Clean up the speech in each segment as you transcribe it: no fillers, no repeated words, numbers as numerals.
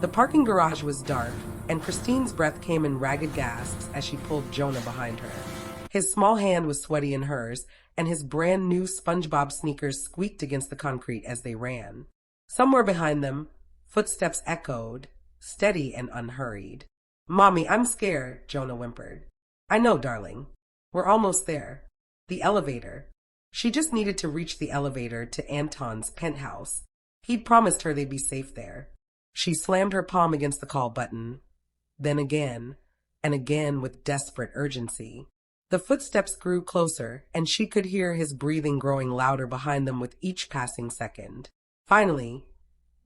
The parking garage was dark, and Kristine's breath came in ragged gasps as she pulled Jonah behind her. His small hand was sweaty in hers, and his brand new SpongeBob sneakers squeaked against the concrete as they ran. Somewhere behind them, footsteps echoed, steady and unhurried. "Mommy, I'm scared," Jonah whimpered. "I know, darling. We're almost there." The elevator. She just needed to reach the elevator to Anton's penthouse. He'd promised her they'd be safe there. She slammed her palm against the call button, then again, and again with desperate urgency. The footsteps grew closer, and she could hear his breathing growing louder behind them with each passing second. Finally,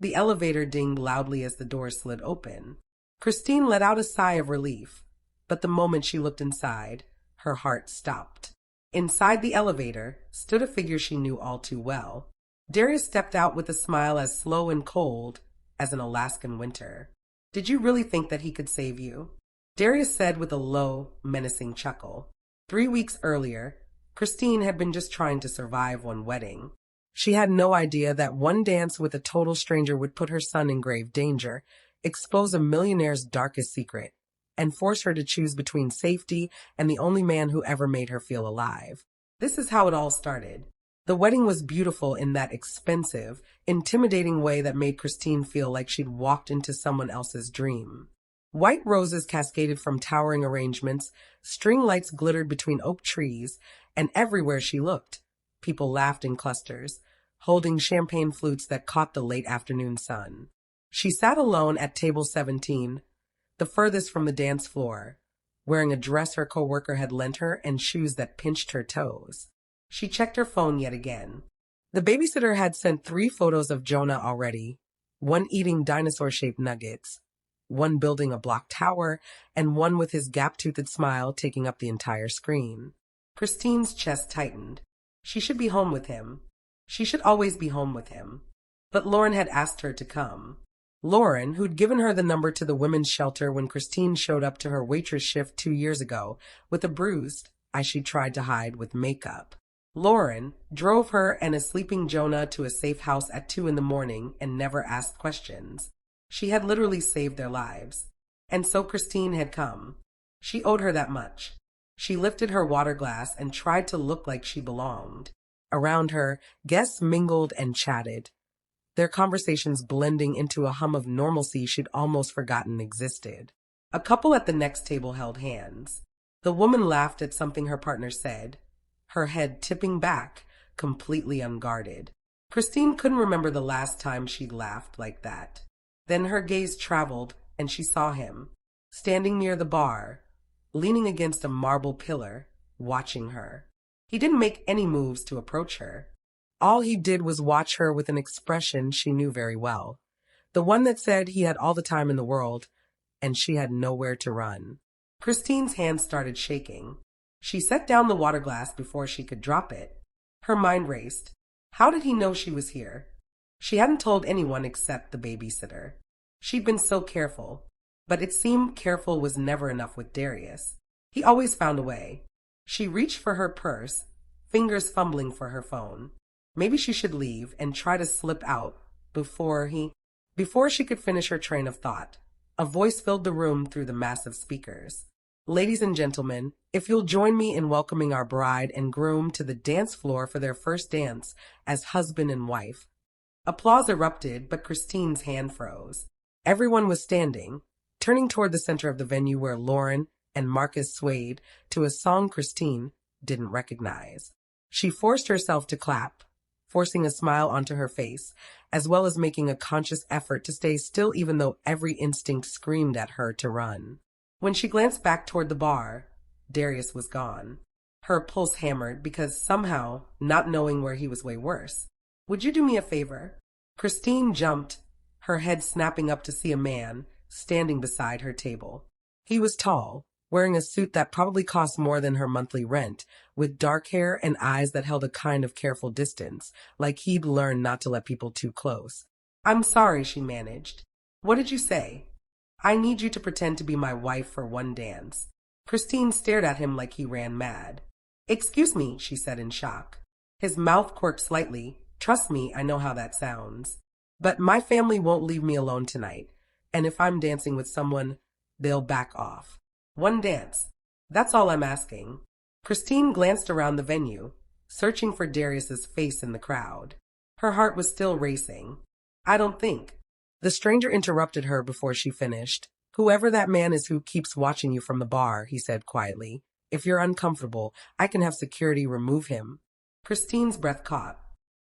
the elevator dinged loudly as the door slid open. Kristine let out a sigh of relief, but the moment she looked inside, her heart stopped. Inside the elevator stood a figure she knew all too well. Darius stepped out with a smile as slow and cold as an Alaskan winter. "Did you really think that he could save you?" Darius said with a low, menacing chuckle. 3 weeks earlier, Kristine had been just trying to survive one wedding. She had no idea that one dance with a total stranger would put her son in grave danger, expose a millionaire's darkest secret, and force her to choose between safety and the only man who ever made her feel alive. This is how it all started. The wedding was beautiful in that expensive, intimidating way that made Kristine feel like she'd walked into someone else's dream. White roses cascaded from towering arrangements, string lights glittered between oak trees, and everywhere she looked, people laughed in clusters, holding champagne flutes that caught the late afternoon sun. She sat alone at table 17, the furthest from the dance floor, wearing a dress her coworker had lent her and shoes that pinched her toes. She checked her phone yet again. The babysitter had sent 3 photos of Jonah already, one eating dinosaur-shaped nuggets, one building a block tower, and one with his gap-toothed smile taking up the entire screen. Kristine's chest tightened. She should be home with him. She should always be home with him. But Lauren had asked her to come. Lauren, who'd given her the number to the women's shelter when Kristine showed up to her waitress shift 2 years ago with a bruised eye she tried to hide with makeup. Lauren drove her and a sleeping Jonah to a safe house at 2 in the morning and never asked questions. She had literally saved their lives. And so Kristine had come. She owed her that much. She lifted her water glass and tried to look like she belonged. Around her, guests mingled and chatted, their conversations blending into a hum of normalcy she'd almost forgotten existed. A couple at the next table held hands. The woman laughed at something her partner said, her head tipping back, completely unguarded. Kristine couldn't remember the last time she'd laughed like that. Then her gaze traveled, and she saw him, standing near the bar, leaning against a marble pillar, watching her. He didn't make any moves to approach her. All he did was watch her with an expression she knew very well, the one that said he had all the time in the world, and she had nowhere to run. Kristine's hands started shaking. She set down the water glass before she could drop it. Her mind raced. How did he know she was here? She hadn't told anyone except the babysitter. She'd been so careful, but it seemed careful was never enough with Darius. He always found a way. She reached for her purse, fingers fumbling for her phone. Maybe she should leave and try to slip out before she could finish her train of thought. A voice filled the room through the massive speakers. "Ladies and gentlemen, if you'll join me in welcoming our bride and groom to the dance floor for their first dance as husband and wife." Applause erupted, but Kristine's hand froze. Everyone was standing, turning toward the center of the venue where Lauren and Marcus swayed to a song Kristine didn't recognize. She forced herself to clap, forcing a smile onto her face, as well as making a conscious effort to stay still even though every instinct screamed at her to run. When she glanced back toward the bar, Darius was gone. Her pulse hammered because somehow, not knowing where he was way worse. "Would you do me a favor?" Kristine jumped, her head snapping up to see a man standing beside her table. He was tall, wearing a suit that probably cost more than her monthly rent, with dark hair and eyes that held a kind of careful distance, like he'd learned not to let people too close. "I'm sorry," she managed. "What did you say?" "I need you to pretend to be my wife for one dance." Kristine stared at him like he ran mad. "Excuse me," she said in shock. His mouth quirked slightly. "Trust me, I know how that sounds. But my family won't leave me alone tonight. And if I'm dancing with someone, they'll back off. One dance. That's all I'm asking. Kristine glanced around the venue, searching for Darius's face in the crowd. Her heart was still racing. I don't think. The stranger interrupted her before she finished. Whoever that man is who keeps watching you from the bar, he said quietly. If you're uncomfortable, I can have security remove him. Kristine's breath caught.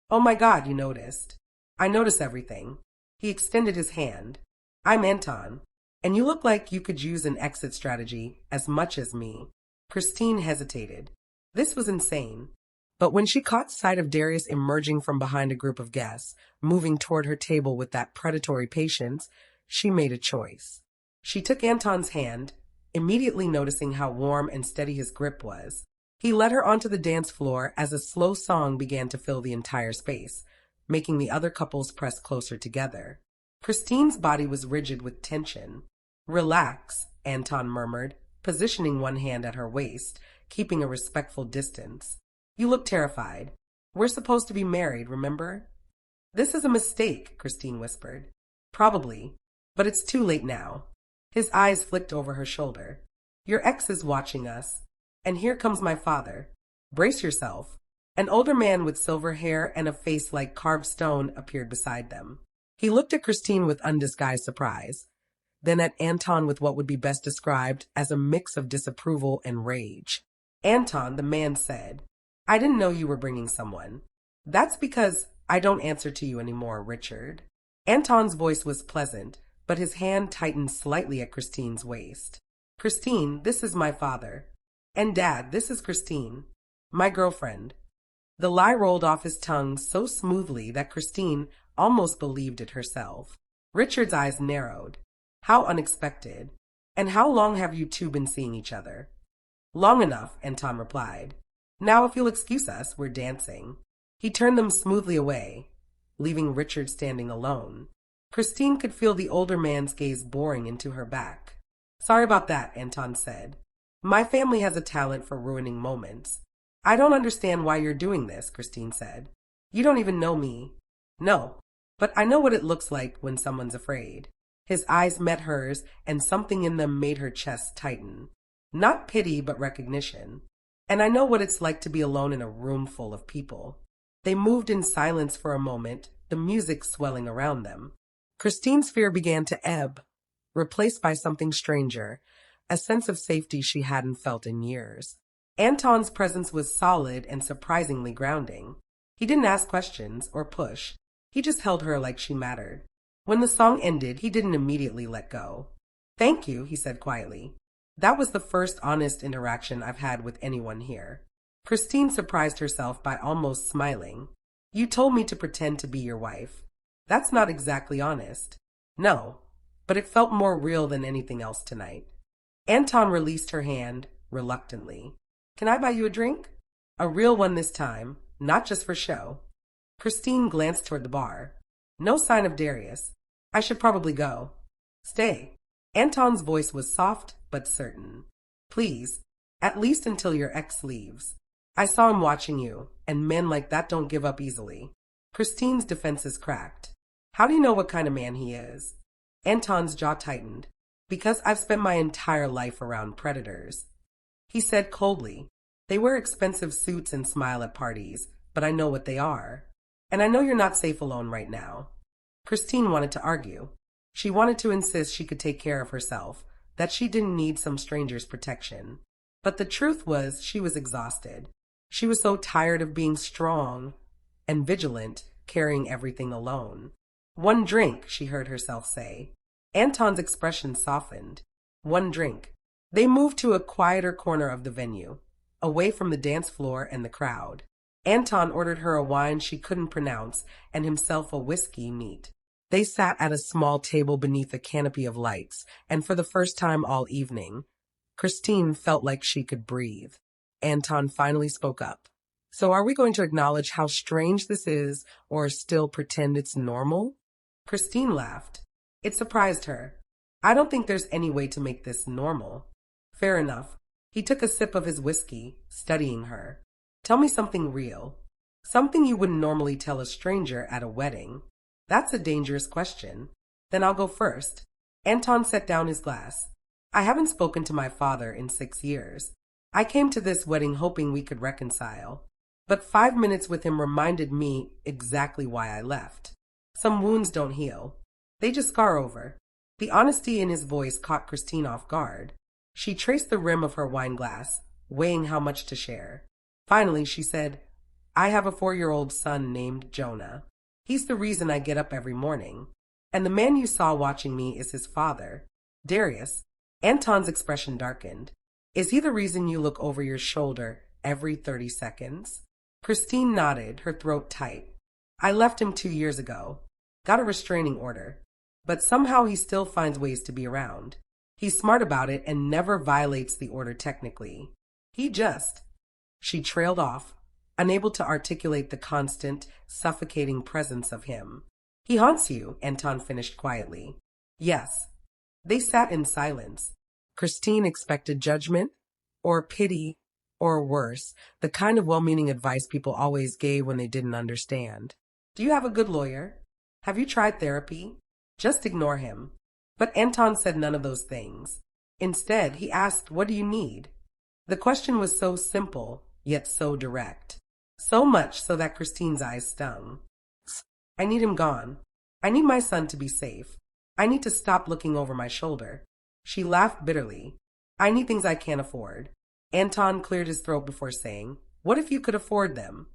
Oh my God, you noticed. I notice everything. He extended his hand. I'm Anton, and you look like you could use an exit strategy as much as me. Kristine hesitated. This was insane. But when she caught sight of Darius emerging from behind a group of guests, moving toward her table with that predatory patience, she made a choice. She took Anton's hand, immediately noticing how warm and steady his grip was. He led her onto the dance floor as a slow song began to fill the entire space, making the other couples press closer together. Kristine's body was rigid with tension. Relax, Anton murmured, positioning one hand at her waist, keeping a respectful distance. You look terrified. We're supposed to be married, remember? This is a mistake, Kristine whispered. Probably, but it's too late now. His eyes flicked over her shoulder. Your ex is watching us, and here comes my father. Brace yourself. An older man with silver hair and a face like carved stone appeared beside them. He looked at Kristine with undisguised surprise, then at Anton with what would be best described as a mix of disapproval and rage. Anton, the man said, I didn't know you were bringing someone. That's because I don't answer to you anymore, Richard. Anton's voice was pleasant, but his hand tightened slightly at Kristine's waist. Kristine, this is my father. And Dad, this is Kristine, my girlfriend. The lie rolled off his tongue so smoothly that Kristine almost believed it herself. Richard's eyes narrowed. How unexpected. And how long have you two been seeing each other? Long enough, Anton replied. Now if you'll excuse us, we're dancing. He turned them smoothly away, leaving Richard standing alone. Kristine could feel the older man's gaze boring into her back. Sorry about that, Anton said. My family has a talent for ruining moments. I don't understand why you're doing this, Kristine said. You don't even know me. No, but I know what it looks like when someone's afraid. His eyes met hers, and something in them made her chest tighten. Not pity, but recognition. And I know what it's like to be alone in a room full of people. They moved in silence for a moment, the music swelling around them. Kristine's fear began to ebb, replaced by something stranger, a sense of safety she hadn't felt in years. Anton's presence was solid and surprisingly grounding. He didn't ask questions or push. He just held her like she mattered. When the song ended, he didn't immediately let go. Thank you, he said quietly. That was the first honest interaction I've had with anyone here. Kristine surprised herself by almost smiling. You told me to pretend to be your wife. That's not exactly honest. No, but it felt more real than anything else tonight. Anton released her hand, reluctantly. Can I buy you a drink? A real one this time, not just for show. Kristine glanced toward the bar. No sign of Darius. I should probably go. Stay. Anton's voice was soft but certain. Please, at least until your ex leaves. I saw him watching you, and men like that don't give up easily. Kristine's defenses cracked. How do you know what kind of man he is? Anton's jaw tightened. Because I've spent my entire life around predators. He said coldly, they wear expensive suits and smile at parties, but I know what they are. And I know you're not safe alone right now. Kristine wanted to argue. She wanted to insist she could take care of herself, that she didn't need some stranger's protection. But the truth was she was exhausted. She was so tired of being strong and vigilant, carrying everything alone. One drink, she heard herself say. Anton's expression softened. One drink. They moved to a quieter corner of the venue, away from the dance floor and the crowd. Anton ordered her a wine she couldn't pronounce and himself a whiskey neat. They sat at a small table beneath a canopy of lights, and for the first time all evening, Kristine felt like she could breathe. Anton finally spoke up. So are we going to acknowledge how strange this is, or still pretend it's normal? Kristine laughed. It surprised her. I don't think there's any way to make this normal. Fair enough. He took a sip of his whiskey, studying her. Tell me something real. Something you wouldn't normally tell a stranger at a wedding. That's a dangerous question. Then I'll go first. Anton set down his glass. I haven't spoken to my father in 6 years. I came to this wedding hoping we could reconcile. But 5 minutes with him reminded me exactly why I left. Some wounds don't heal. They just scar over. The honesty in his voice caught Kristine off guard. She traced the rim of her wine glass, weighing how much to share. Finally, she said, I have a 4-year-old son named Jonah. He's the reason I get up every morning. And the man you saw watching me is his father, Darius. Anton's expression darkened. Is he the reason you look over your shoulder every 30 seconds? Kristine nodded, her throat tight. I left him 2 years ago. Got a restraining order. But somehow he still finds ways to be around. He's smart about it and never violates the order technically. He just... She trailed off, unable to articulate the constant, suffocating presence of him. He haunts you, Anton finished quietly. Yes. They sat in silence. Kristine expected judgment, or pity, or worse, the kind of well-meaning advice people always gave when they didn't understand. Do you have a good lawyer? Have you tried therapy? Just ignore him. But Anton said none of those things. Instead, he asked, what do you need? The question was so simple, yet so direct. So much so that Kristine's eyes stung. I need him gone. I need my son to be safe. I need to stop looking over my shoulder. She laughed bitterly. I need things I can't afford. Anton cleared his throat before saying, what if you could afford them?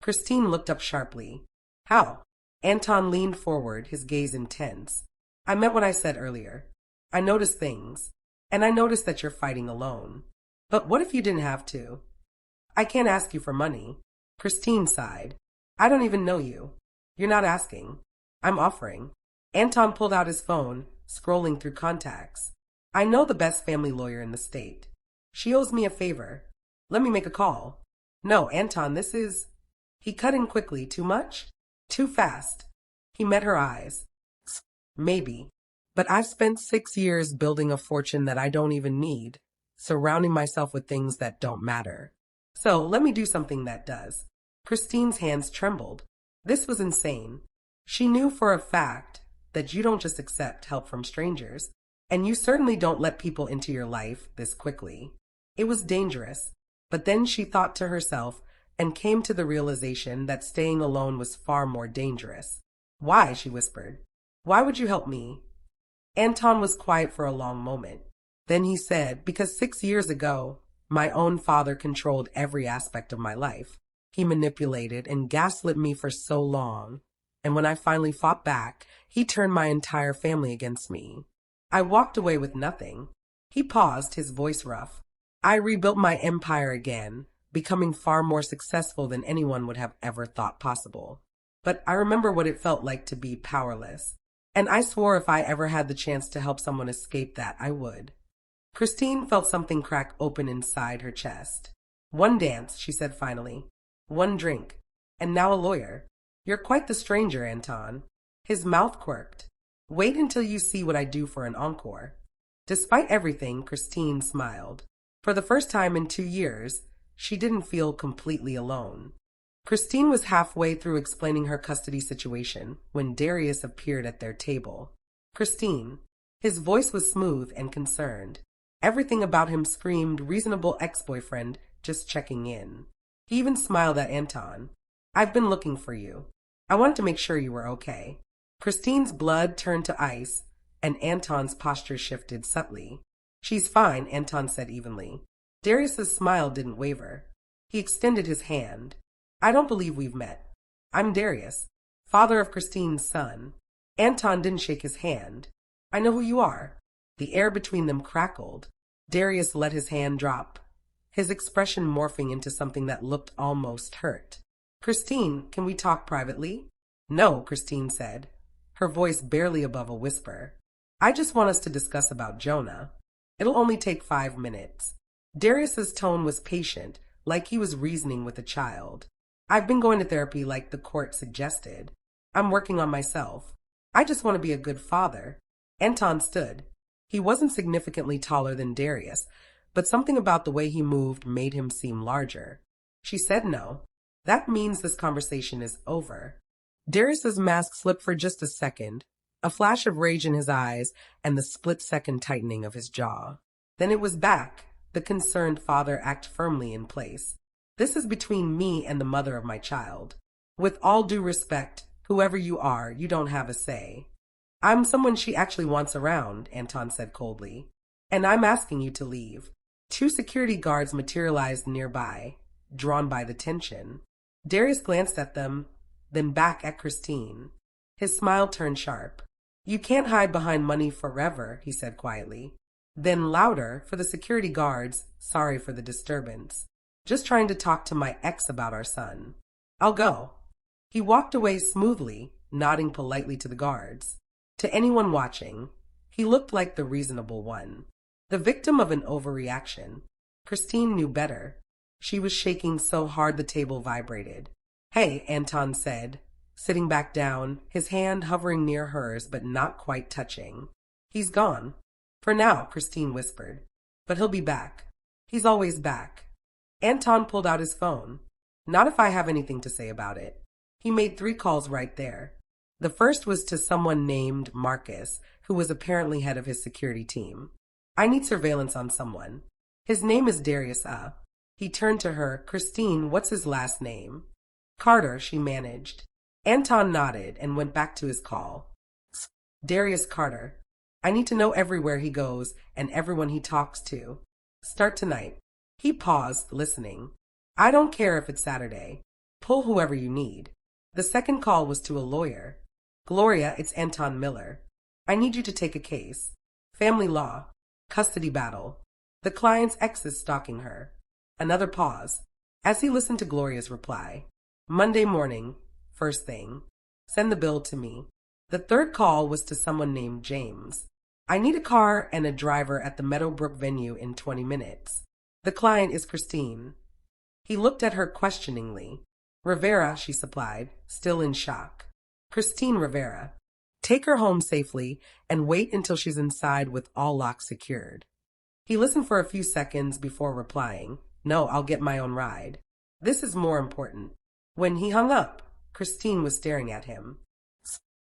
Kristine looked up sharply. How? Anton leaned forward, his gaze intense. I meant what I said earlier. I noticed things, and I noticed that you're fighting alone. But what if you didn't have to? I can't ask you for money. Kristine sighed. I don't even know you. You're not asking. I'm offering. Anton pulled out his phone, scrolling through contacts. I know the best family lawyer in the state. She owes me a favor. Let me make a call. No, Anton, this is... He cut in quickly. Too much? Too fast. He met her eyes. Maybe. But I've spent 6 years building a fortune that I don't even need, surrounding myself with things that don't matter. So let me do something that does. Kristine's hands trembled. This was insane. She knew for a fact that you don't just accept help from strangers, and you certainly don't let people into your life this quickly. It was dangerous, but then she thought to herself and came to the realization that staying alone was far more dangerous. Why? She whispered. Why would you help me? Anton was quiet for a long moment. Then he said, because 6 years ago, my own father controlled every aspect of my life. He manipulated and gaslit me for so long. And when I finally fought back, he turned my entire family against me. I walked away with nothing. He paused, his voice rough. I rebuilt my empire again, becoming far more successful than anyone would have ever thought possible. But I remember what it felt like to be powerless. And I swore if I ever had the chance to help someone escape that, I would. Kristine felt something crack open inside her chest. One dance, she said finally. One drink. And now a lawyer. You're quite the stranger, Anton. His mouth quirked. Wait until you see what I do for an encore. Despite everything, Kristine smiled. For the first time in 2 years, she didn't feel completely alone. Kristine was halfway through explaining her custody situation when Darius appeared at their table. Kristine. His voice was smooth and concerned. Everything about him screamed reasonable ex-boyfriend just checking in. He even smiled at Anton. I've been looking for you. I wanted to make sure you were okay. Kristine's blood turned to ice, and Anton's posture shifted subtly. She's fine, Anton said evenly. Darius's smile didn't waver. He extended his hand. I don't believe we've met. I'm Darius, father of Kristine's son. Anton didn't shake his hand. I know who you are. The air between them crackled. Darius let his hand drop, his expression morphing into something that looked almost hurt. Kristine, can we talk privately? No, Kristine said, her voice barely above a whisper. I just want us to discuss about Jonah. It'll only take 5 minutes. Darius's tone was patient, like he was reasoning with a child. I've been going to therapy like the court suggested. I'm working on myself. I just want to be a good father. Anton stood. He wasn't significantly taller than Darius, but something about the way he moved made him seem larger. She said no. That means this conversation is over. Darius's mask slipped for just a second, a flash of rage in his eyes and the split-second tightening of his jaw. Then it was back, the concerned father act firmly in place. This is between me and the mother of my child. With all due respect, whoever you are, you don't have a say. I'm someone she actually wants around, Anton said coldly. And I'm asking you to leave. 2 security guards materialized nearby, drawn by the tension. Darius glanced at them, then back at Kristine. His smile turned sharp. You can't hide behind money forever, he said quietly. Then louder, for the security guards, sorry for the disturbance. Just trying to talk to my ex about our son. I'll go. He walked away smoothly, nodding politely to the guards. To anyone watching, he looked like the reasonable one. The victim of an overreaction. Kristine knew better. She was shaking so hard the table vibrated. Hey, Anton said, sitting back down, his hand hovering near hers but not quite touching. He's gone. For now, Kristine whispered. But he'll be back. He's always back. Anton pulled out his phone. Not if I have anything to say about it. He made 3 calls right there. The first was to someone named Marcus, who was apparently head of his security team. I need surveillance on someone. His name is Darius. He turned to her. Kristine, what's his last name? Carter, she managed. Anton nodded and went back to his call. Darius Carter. I need to know everywhere he goes and everyone he talks to. Start tonight. He paused, listening. I don't care if it's Saturday. Pull whoever you need. The second call was to a lawyer. Gloria, it's Anton Miller. I need you to take a case. Family law. Custody battle. The client's ex is stalking her. Another pause. As he listened to Gloria's reply. Monday morning. First thing. Send the bill to me. The third call was to someone named James. I need a car and a driver at the Meadowbrook venue in 20 minutes. The client is Kristine. He looked at her questioningly. Rivera, she supplied, still in shock. Kristine Rivera. Take her home safely and wait until she's inside with all locks secured. He listened for a few seconds before replying. No, I'll get my own ride. This is more important. When he hung up, Kristine was staring at him.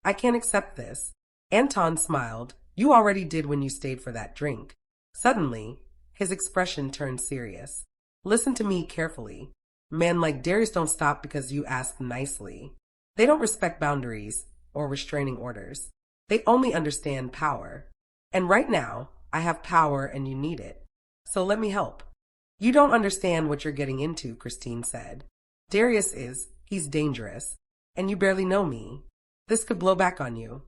I can't accept this. Anton smiled. You already did when you stayed for that drink. Suddenly, his expression turned serious. Listen to me carefully. Men like Darius don't stop because you ask nicely. They don't respect boundaries or restraining orders. They only understand power. And right now, I have power and you need it. So let me help. You don't understand what you're getting into, Kristine said. Darius he's dangerous. And you barely know me. This could blow back on you.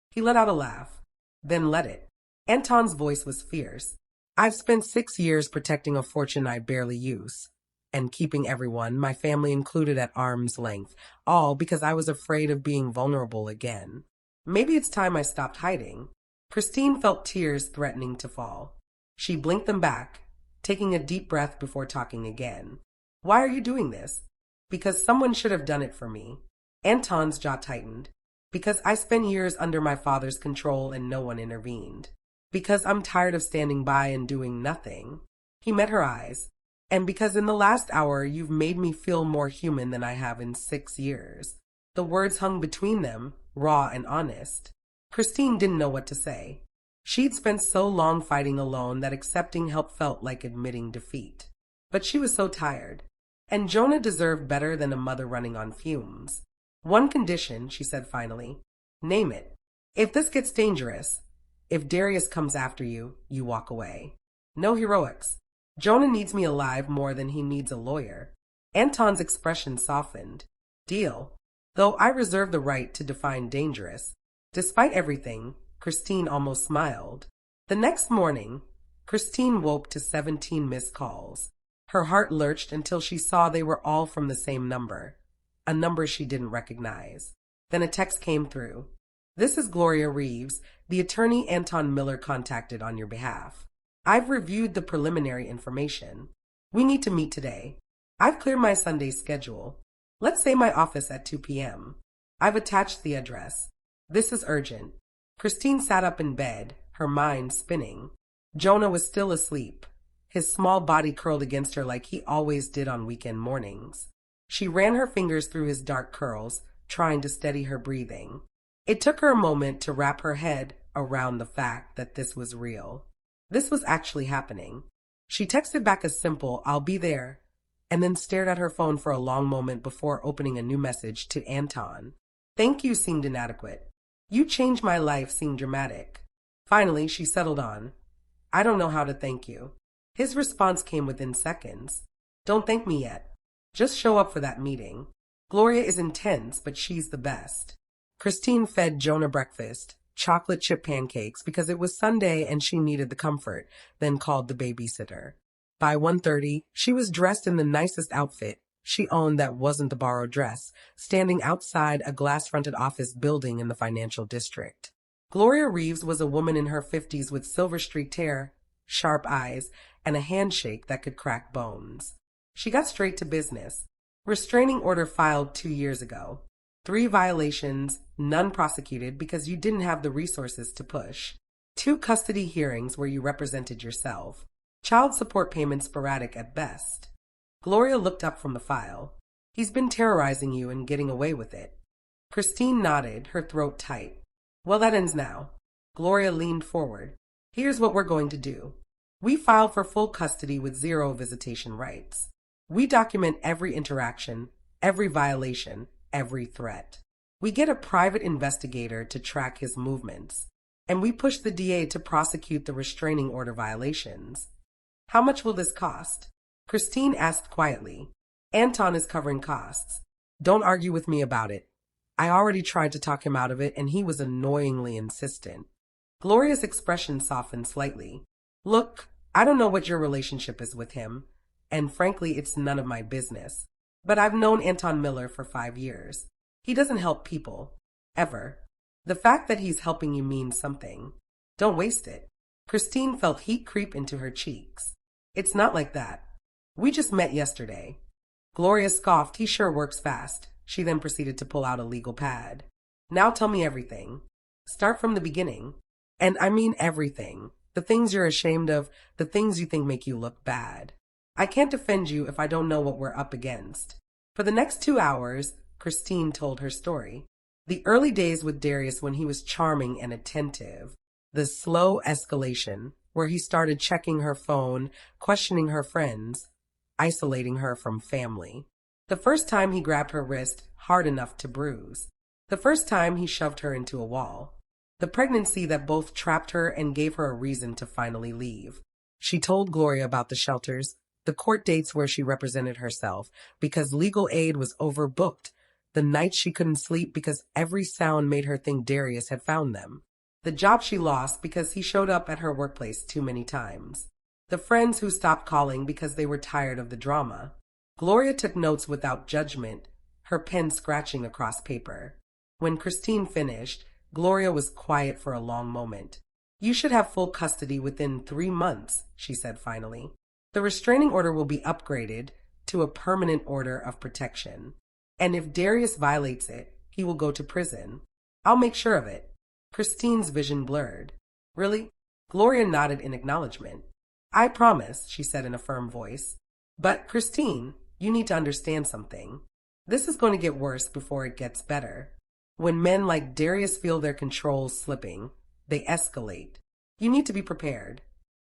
He let out a laugh. Then let it. Anton's voice was fierce. I've spent 6 years protecting a fortune I barely use. And keeping everyone, my family included, at arm's length, all because I was afraid of being vulnerable again. Maybe it's time I stopped hiding. Kristine felt tears threatening to fall. She blinked them back, taking a deep breath before talking again. Why are you doing this? Because someone should have done it for me. Anton's jaw tightened. Because I spent years under my father's control and no one intervened. Because I'm tired of standing by and doing nothing. He met her eyes. And because in the last hour you've made me feel more human than I have in 6 years. The words hung between them, raw and honest. Kristine didn't know what to say. She'd spent so long fighting alone that accepting help felt like admitting defeat. But she was so tired. And Jonah deserved better than a mother running on fumes. One condition, she said finally. Name it. If this gets dangerous, if Darius comes after you, you walk away. No heroics. Jonah needs me alive more than he needs a lawyer. Anton's expression softened. Deal. Though I reserve the right to define dangerous. Despite everything, Kristine almost smiled. The next morning, Kristine woke to 17 missed calls. Her heart lurched until she saw they were all from the same number. A number she didn't recognize. Then a text came through. This is Gloria Reeves, the attorney Anton Miller contacted on your behalf. I've reviewed the preliminary information. We need to meet today. I've cleared my Sunday schedule. Let's say my office at 2 p.m. I've attached the address. This is urgent. Kristine sat up in bed, her mind spinning. Jonah was still asleep, his small body curled against her like he always did on weekend mornings. She ran her fingers through his dark curls, trying to steady her breathing. It took her a moment to wrap her head around the fact that this was real. This was actually happening. She texted back a simple, "I'll be there," and then stared at her phone for a long moment before opening a new message to Anton. "Thank you" seemed inadequate. "You changed my life" seemed dramatic. Finally, she settled on, "I don't know how to thank you." His response came within seconds. "Don't thank me yet. Just show up for that meeting. Gloria is intense, but she's the best." Kristine fed Jonah breakfast, chocolate chip pancakes, because it was Sunday and she needed the comfort, then called the babysitter. By 1:30, she was dressed in the nicest outfit she owned that wasn't the borrowed dress, standing outside a glass-fronted office building in the financial district. Gloria Reeves was a woman in her 50s with silver-streaked hair, sharp eyes, and a handshake that could crack bones. She got straight to business. Restraining order filed 2 years ago. 3 violations, none prosecuted because you didn't have the resources to push. 2 custody hearings where you represented yourself. Child support payments sporadic at best. Gloria looked up from the file. "He's been terrorizing you and getting away with it." Kristine nodded, her throat tight. "Well, that ends now." Gloria leaned forward. "Here's what we're going to do. We file for full custody with 0 visitation rights. We document every interaction, every violation, every threat. We get a private investigator to track his movements, and we push the DA to prosecute the restraining order violations." "How much will this cost?" Kristine asked quietly. "Anton is covering costs. Don't argue with me about it. I already tried to talk him out of it, and he was annoyingly insistent." Gloria's expression softened slightly. "Look, I don't know what your relationship is with him, and frankly, it's none of my business. But I've known Anton Miller for 5 years. He doesn't help people. Ever. The fact that he's helping you means something. Don't waste it." Kristine felt heat creep into her cheeks. "It's not like that. We just met yesterday." Gloria scoffed. "He sure works fast." She then proceeded to pull out a legal pad. "Now tell me everything. Start from the beginning. And I mean everything. The things you're ashamed of, the things you think make you look bad. I can't defend you if I don't know what we're up against." For the next 2 hours, Kristine told her story. The early days with Darius when he was charming and attentive. The slow escalation, where he started checking her phone, questioning her friends, isolating her from family. The first time he grabbed her wrist hard enough to bruise. The first time he shoved her into a wall. The pregnancy that both trapped her and gave her a reason to finally leave. She told Gloria about the shelters, the court dates where she represented herself because legal aid was overbooked, the nights she couldn't sleep because every sound made her think Darius had found them, the job she lost because he showed up at her workplace too many times, the friends who stopped calling because they were tired of the drama. Gloria took notes without judgment, her pen scratching across paper. When Kristine finished, Gloria was quiet for a long moment. "You should have full custody within 3 months," she said finally. "The restraining order will be upgraded to a permanent order of protection. And if Darius violates it, he will go to prison. I'll make sure of it." Kristine's vision blurred. "Really?" Gloria nodded in acknowledgement. "I promise," she said in a firm voice. "But Kristine, you need to understand something. This is going to get worse before it gets better. When men like Darius feel their control slipping, they escalate. You need to be prepared."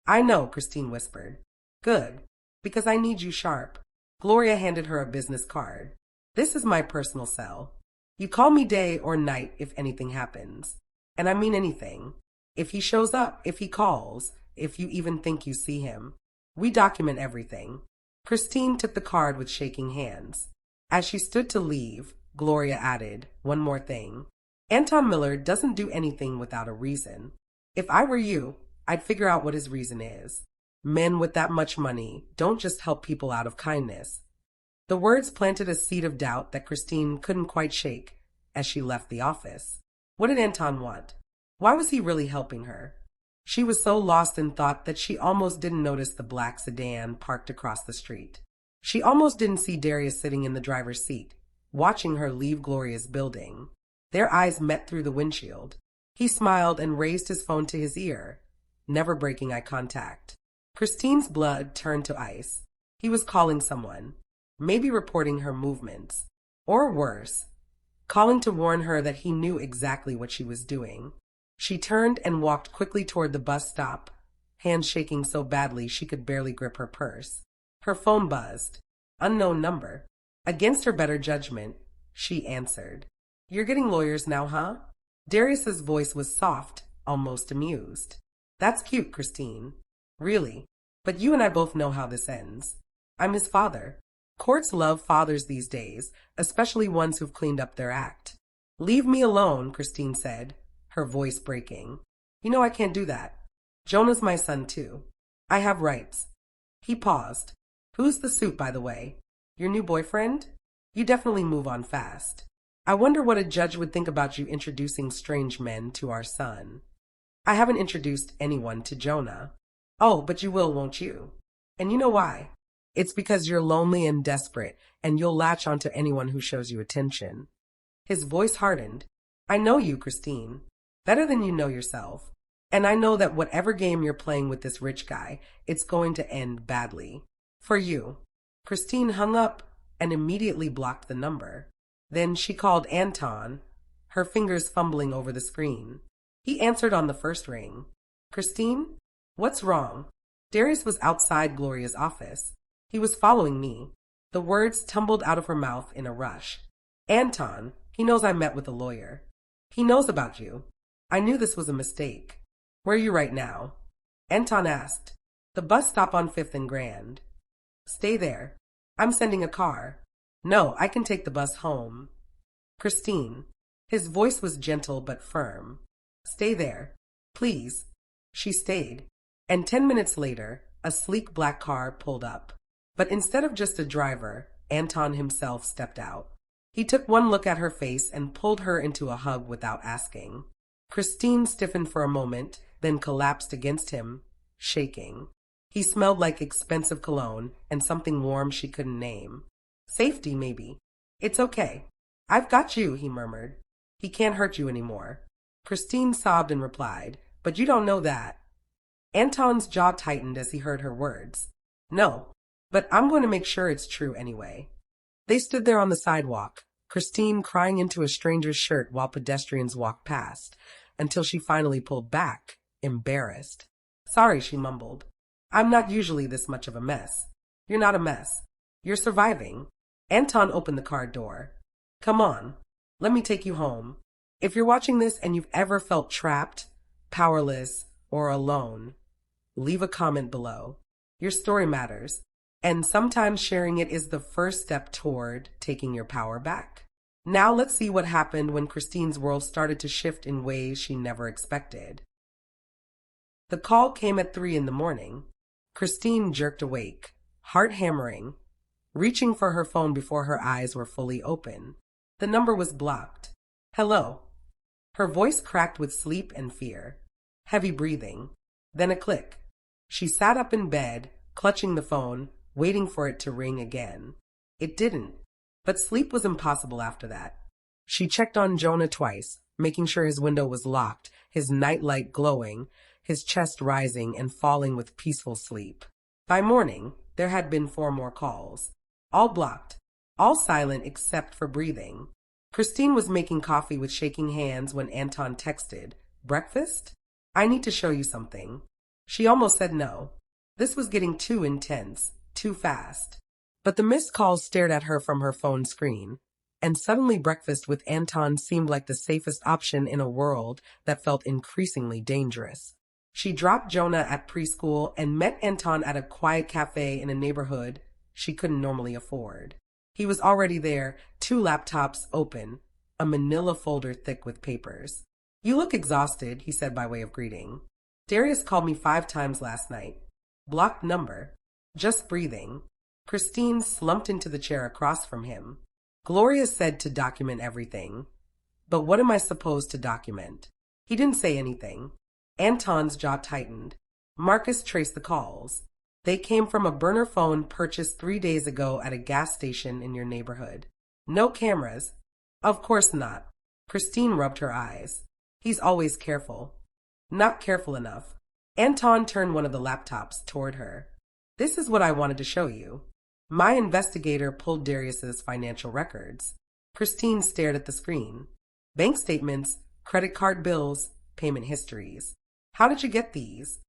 "I know," Kristine whispered. "Good, because I need you sharp." Gloria handed her a business card. "This is my personal cell. You call me day or night if anything happens. And I mean anything. If he shows up, if he calls, if you even think you see him. We document everything." Kristine took the card with shaking hands. As she stood to leave, Gloria added, "One more thing. Anton Miller doesn't do anything without a reason. If I were you, I'd figure out what his reason is. Men with that much money don't just help people out of kindness." The words planted a seed of doubt that Kristine couldn't quite shake as she left the office. What did Anton want? Why was he really helping her? She was so lost in thought that she almost didn't notice the black sedan parked across the street. She almost didn't see Darius sitting in the driver's seat, watching her leave Gloria's building. Their eyes met through the windshield. He smiled and raised his phone to his ear, never breaking eye contact. Kristine's blood turned to ice. He was calling someone, maybe reporting her movements. Or worse, calling to warn her that he knew exactly what she was doing. She turned and walked quickly toward the bus stop, hands shaking so badly she could barely grip her purse. Her phone buzzed. Unknown number. Against her better judgment, she answered. "You're getting lawyers now, huh?" Darius's voice was soft, almost amused. "That's cute, Kristine. Really. But you and I both know how this ends. I'm his father. Courts love fathers these days, especially ones who've cleaned up their act." "Leave me alone," Kristine said, her voice breaking. "You know I can't do that. Jonah's my son too. I have rights." He paused. "Who's the suit, by the way? Your new boyfriend? You definitely move on fast. I wonder what a judge would think about you introducing strange men to our son." "I haven't introduced anyone to Jonah." "Oh, but you will, won't you? And you know why? It's because you're lonely and desperate, and you'll latch onto anyone who shows you attention." His voice hardened. "I know you, Kristine, better than you know yourself. And I know that whatever game you're playing with this rich guy, it's going to end badly. For you." Kristine hung up and immediately blocked the number. Then she called Anton, her fingers fumbling over the screen. He answered on the first ring. "Kristine? What's wrong?" Darius was outside Gloria's office. He was following me. The words tumbled out of her mouth in a rush. "Anton, he knows I met with a lawyer. He knows about you. I knew this was a mistake." "Where are you right now?" Anton asked. "The bus stop on 5th and Grand." "Stay there. I'm sending a car." "No, I can take the bus home." "Kristine." His voice was gentle but firm. "Stay there. Please." She stayed. And 10 minutes later, a sleek black car pulled up. But instead of just a driver, Anton himself stepped out. He took one look at her face and pulled her into a hug without asking. Kristine stiffened for a moment, then collapsed against him, shaking. He smelled like expensive cologne and something warm she couldn't name. Safety, maybe. "It's okay. I've got you," he murmured. "He can't hurt you anymore." Kristine sobbed and replied, "But you don't know that." Anton's jaw tightened as he heard her words. "No, but I'm going to make sure it's true anyway." They stood there on the sidewalk, Kristine crying into a stranger's shirt while pedestrians walked past, until she finally pulled back, embarrassed. "Sorry," she mumbled. "I'm not usually this much of a mess." "You're not a mess. You're surviving." Anton opened the car door. "Come on. Let me take you home. If you're watching this and you've ever felt trapped, powerless, or alone, leave a comment below. Your story matters, and sometimes sharing it is the first step toward taking your power back. Now let's see what happened when Kristine's world started to shift in ways she never expected. The call came at 3 in the morning. Kristine jerked awake, heart hammering, reaching for her phone before her eyes were fully open. The number was blocked. "Hello." Her voice cracked with sleep and fear. Heavy breathing. Then a click. She sat up in bed, clutching the phone, waiting for it to ring again. It didn't, but sleep was impossible after that. She checked on Jonah twice, making sure his window was locked, his nightlight glowing, his chest rising and falling with peaceful sleep. By morning, there had been 4 more calls. All blocked, all silent except for breathing. Kristine was making coffee with shaking hands when Anton texted, "Breakfast? I need to show you something." She almost said no. This was getting too intense, too fast. But the missed calls stared at her from her phone screen, and suddenly breakfast with Anton seemed like the safest option in a world that felt increasingly dangerous. She dropped Jonah at preschool and met Anton at a quiet cafe in a neighborhood she couldn't normally afford. He was already there, 2 laptops open, a manila folder thick with papers. "You look exhausted," he said by way of greeting. "Darius called me 5 times last night. Blocked number. Just breathing." Kristine slumped into the chair across from him. "Gloria said to document everything. But what am I supposed to document?" He didn't say anything. Anton's jaw tightened. Marcus traced the calls. They came from a burner phone purchased 3 days ago at a gas station in your neighborhood. No cameras. Of course not. Kristine rubbed her eyes. He's always careful. Not careful enough. Anton turned one of the laptops toward her. "This is what I wanted to show you. My investigator pulled Darius's financial records. Kristine stared at the screen. Bank statements, credit card bills, payment histories. How did you get these?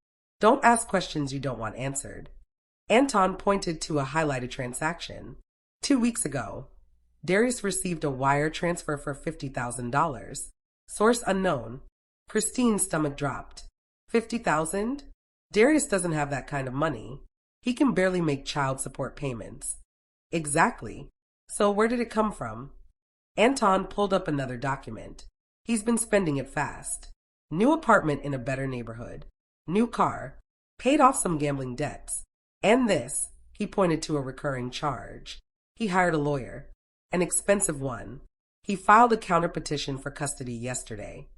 Don't ask questions you don't want answered. Anton pointed to a highlighted transaction. 2 weeks ago, Darius received a wire transfer for $50,000. Source unknown. Kristine's stomach dropped. 50,000? Darius doesn't have that kind of money. He can barely make child support payments. Exactly. So where did it come from? Anton pulled up another document. He's been spending it fast. New apartment in a better neighborhood. New car. Paid off some gambling debts. And this, he pointed to a recurring charge. He hired a lawyer. An expensive one. He filed a counter-petition for custody yesterday.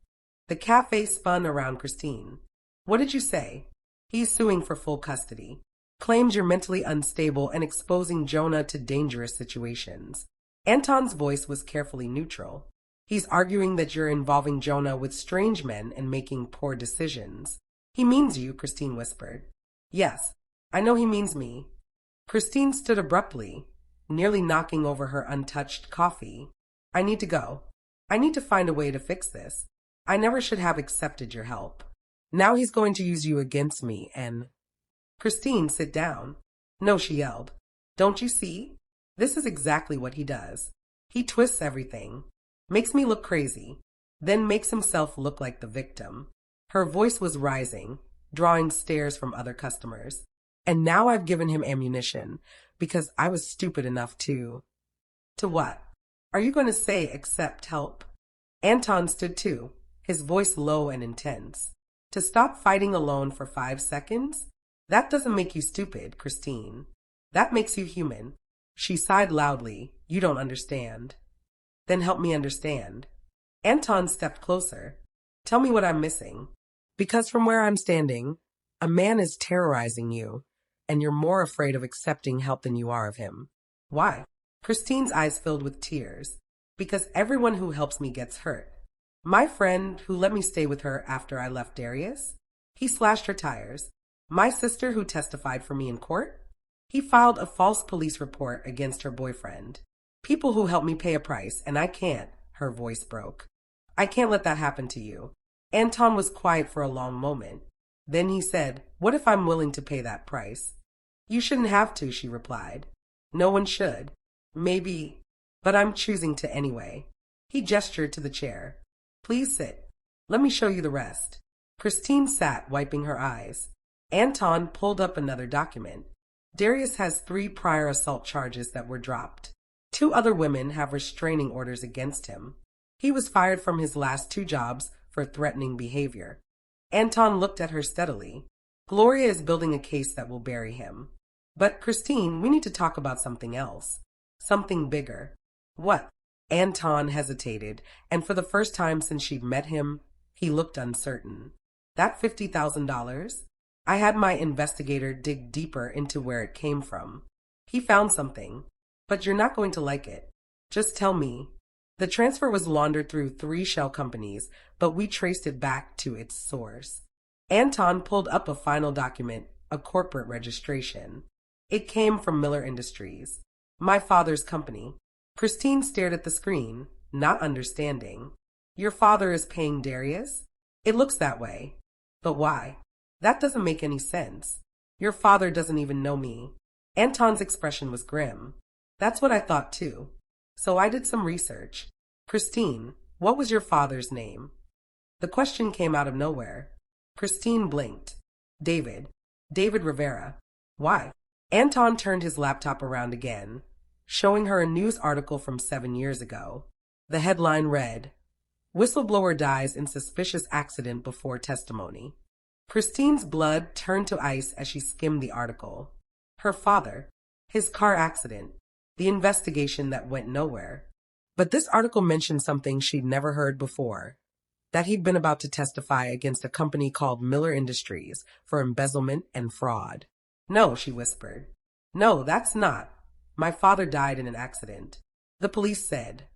The cafe spun around Kristine. What did you say? He's suing for full custody. Claims you're mentally unstable and exposing Jonah to dangerous situations. Anton's voice was carefully neutral. He's arguing that you're involving Jonah with strange men and making poor decisions. He means you, Kristine whispered. Yes, I know he means me. Kristine stood abruptly, nearly knocking over her untouched coffee. I need to go. I need to find a way to fix this. I never should have accepted your help. Now he's going to use you against me and... Kristine, sit down. No, she yelled. Don't you see? This is exactly what he does. He twists everything. Makes me look crazy. Then makes himself look like the victim. Her voice was rising, drawing stares from other customers. And now I've given him ammunition, because I was stupid enough to... To what? Are you going to say accept help? Anton stood too, his voice low and intense. To stop fighting alone for 5 seconds? That doesn't make you stupid, Kristine. That makes you human. She sighed loudly. You don't understand. Then help me understand. Anton stepped closer. Tell me what I'm missing. Because from where I'm standing, a man is terrorizing you, and you're more afraid of accepting help than you are of him. Why? Kristine's eyes filled with tears. Because everyone who helps me gets hurt. My friend who let me stay with her after I left Darius, he slashed her tires. My sister who testified for me in court, he filed a false police report against her boyfriend. People who helped me pay a price, and I can't, her voice broke. I can't let that happen to you. Anton was quiet for a long moment. Then he said, what if I'm willing to pay that price? You shouldn't have to, she replied. No one should. Maybe, but I'm choosing to anyway. He gestured to the chair. Please sit. Let me show you the rest. Kristine sat, wiping her eyes. Anton pulled up another document. Darius has 3 prior assault charges that were dropped. 2 other women have restraining orders against him. He was fired from his last 2 jobs for threatening behavior. Anton looked at her steadily. Gloria is building a case that will bury him. But Kristine, we need to talk about something else. Something bigger. What? Anton hesitated, and for the first time since she'd met him, he looked uncertain. That $50,000? I had my investigator dig deeper into where it came from. He found something, but you're not going to like it. Just tell me. The transfer was laundered through 3 shell companies, but we traced it back to its source. Anton pulled up a final document, a corporate registration. It came from Miller Industries, my father's company. Kristine stared at the screen, not understanding. Your father is paying Darius? It looks that way. But why? That doesn't make any sense. Your father doesn't even know me. Anton's expression was grim. That's what I thought too. So I did some research. Kristine, what was your father's name? The question came out of nowhere. Kristine blinked. David. David Rivera. Why? Anton turned his laptop around again, showing her a news article from 7 years ago. The headline read, Whistleblower dies in suspicious accident before testimony. Kristine's blood turned to ice as she skimmed the article. Her father, his car accident, the investigation that went nowhere. But this article mentioned something she'd never heard before, that he'd been about to testify against a company called Miller Industries for embezzlement and fraud. No, she whispered. No, that's not. My father died in an accident. The police said.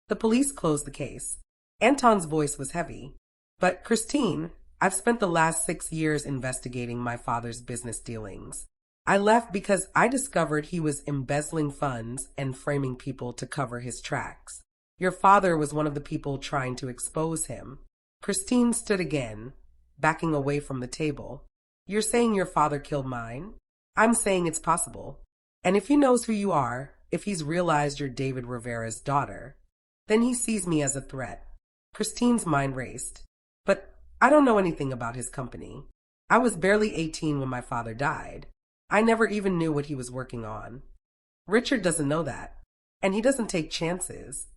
The police closed the case. Anton's voice was heavy. But Kristine, I've spent the last 6 years investigating my father's business dealings. I left because I discovered he was embezzling funds and framing people to cover his tracks. Your father was one of the people trying to expose him. Kristine stood again, backing away from the table. You're saying your father killed mine? I'm saying it's possible. And if he knows who you are, if he's realized you're David Rivera's daughter, then he sees me as a threat. Kristine's mind raced. But I don't know anything about his company. I was barely 18 when my father died. I never even knew what he was working on. Richard doesn't know that, and he doesn't take chances.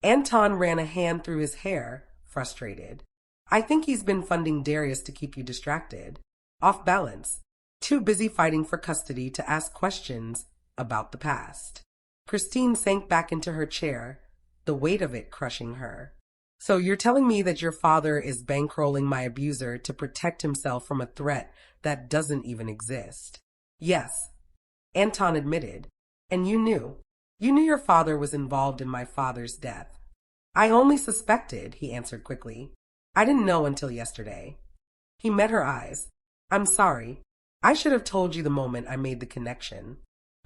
Anton ran a hand through his hair, frustrated. I think he's been funding Darius to keep you distracted, off balance, too busy fighting for custody to ask questions about the past. Kristine sank back into her chair, the weight of it crushing her. So you're telling me that your father is bankrolling my abuser to protect himself from a threat that doesn't even exist? Yes, Anton admitted. And you knew. You knew your father was involved in my father's death. I only suspected, he answered quickly. I didn't know until yesterday. He met her eyes. I'm sorry. I should have told you the moment I made the connection.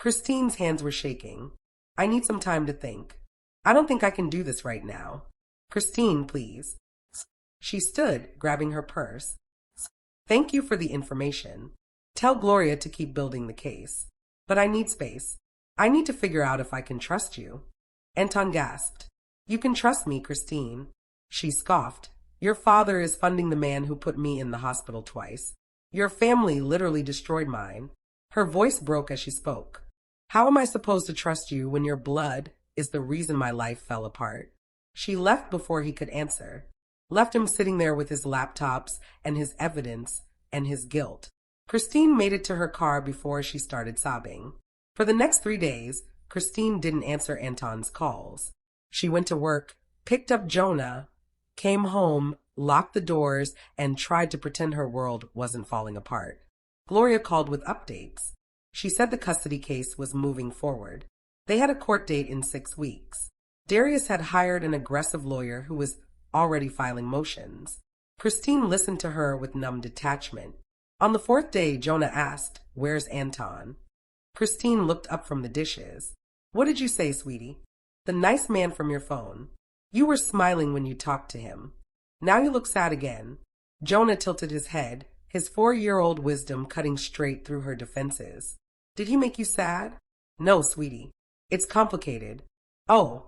Kristine's hands were shaking. I need some time to think. I don't think I can do this right now. Kristine, please. She stood, grabbing her purse. Thank you for the information. Tell Gloria to keep building the case. But I need space. I need to figure out if I can trust you. Anton gasped. You can trust me, Kristine. She scoffed. Your father is funding the man who put me in the hospital twice. Your family literally destroyed mine. Her voice broke as she spoke. How am I supposed to trust you when your blood is the reason my life fell apart? She left before he could answer. Left him sitting there with his laptops and his evidence and his guilt. Kristine made it to her car before she started sobbing. For the next 3 days, Kristine didn't answer Anton's calls. She went to work, picked up Jonah, came home, locked the doors, and tried to pretend her world wasn't falling apart. Gloria called with updates. She said the custody case was moving forward. They had a court date in 6 weeks. Darius had hired an aggressive lawyer who was already filing motions. Kristine listened to her with numb detachment. On the 4th day, Jonah asked, "Where's Anton?" Kristine looked up from the dishes. "What did you say, sweetie?" "The nice man from your phone. You were smiling when you talked to him. Now you look sad again." Jonah tilted his head, his 4-year-old wisdom cutting straight through her defenses. "Did he make you sad?" "No, sweetie. It's complicated." "Oh."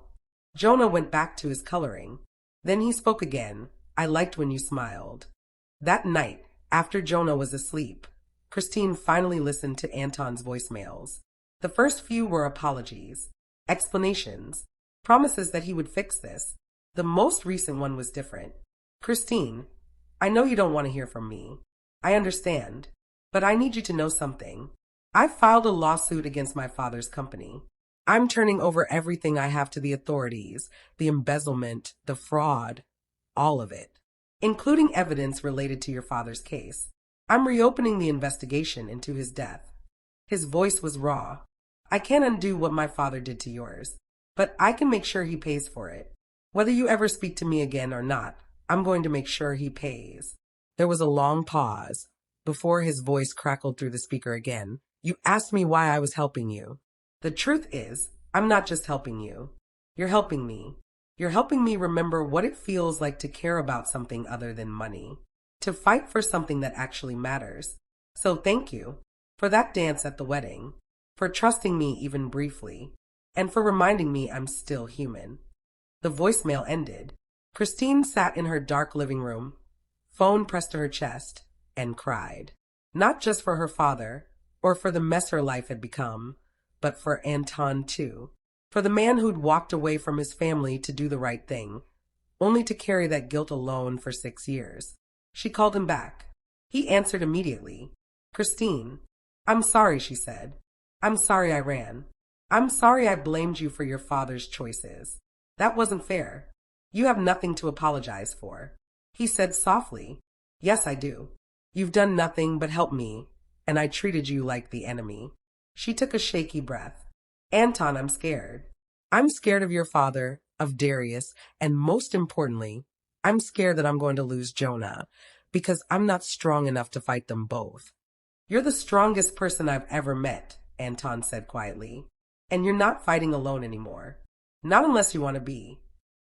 Jonah went back to his coloring. Then he spoke again. "I liked when you smiled." That night, after Jonah was asleep, Kristine finally listened to Anton's voicemails. The first few were apologies, explanations, promises that he would fix this. The most recent one was different. "Kristine, I know you don't want to hear from me. I understand. But I need you to know something. I filed a lawsuit against my father's company. I'm turning over everything I have to the authorities, the embezzlement, the fraud, all of it, including evidence related to your father's case. I'm reopening the investigation into his death." His voice was raw. "I can't undo what my father did to yours, but I can make sure he pays for it. Whether you ever speak to me again or not, I'm going to make sure he pays." There was a long pause before his voice crackled through the speaker again. "You asked me why I was helping you. The truth is, I'm not just helping you. You're helping me. You're helping me remember what it feels like to care about something other than money, to fight for something that actually matters. So thank you for that dance at the wedding, for trusting me even briefly, and for reminding me I'm still human." The voicemail ended. Kristine sat in her dark living room, phone pressed to her chest, and cried. Not just for her father, or for the mess her life had become, but for Anton too. For the man who'd walked away from his family to do the right thing, only to carry that guilt alone for 6 years. She called him back. He answered immediately. "Kristine, I'm sorry," she said. "I'm sorry I ran. I'm sorry I blamed you for your father's choices. That wasn't fair. You have nothing to apologize for." He said softly, "Yes, I do. You've done nothing but help me, and I treated you like the enemy." She took a shaky breath. "Anton, I'm scared. I'm scared of your father, of Darius, and most importantly, I'm scared that I'm going to lose Jonah, because I'm not strong enough to fight them both." "You're the strongest person I've ever met," Anton said quietly. "And you're not fighting alone anymore. Not unless you want to be.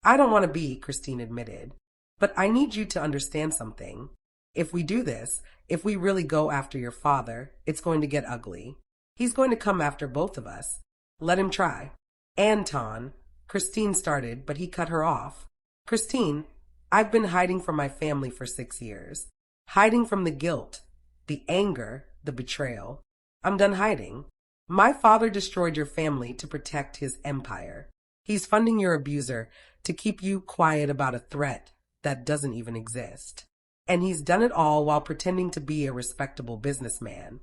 I don't want to be, Kristine admitted. But I need you to understand something. If we do this, if we really go after your father, it's going to get ugly. He's going to come after both of us. Let him try. Anton, Kristine started, but he cut her off. Kristine, I've been hiding from my family for 6 years. Hiding from the guilt, the anger, the betrayal. I'm done hiding. My father destroyed your family to protect his empire. He's funding your abuser to keep you quiet about a threat that doesn't even exist. And he's done it all while pretending to be a respectable businessman.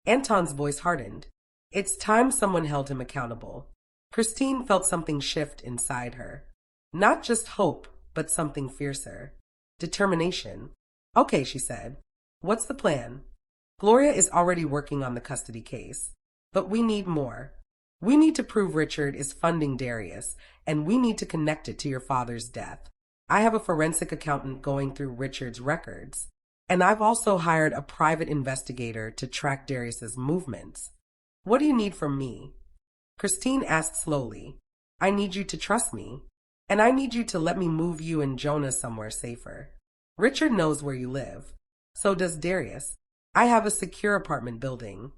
Anton's voice hardened. It's time someone held him accountable. Kristine felt something shift inside her. Not just hope, but something fiercer. Determination. Okay, she said. What's the plan? Gloria is already working on the custody case. But we need more. We need to prove Richard is funding Darius, and we need to connect it to your father's death. I have a forensic accountant going through Richard's records, and I've also hired a private investigator to track Darius's movements. What do you need from me? Kristine asked slowly. I need you to trust me, and I need you to let me move you and Jonah somewhere safer. Richard knows where you live. So does Darius. I have a secure apartment building.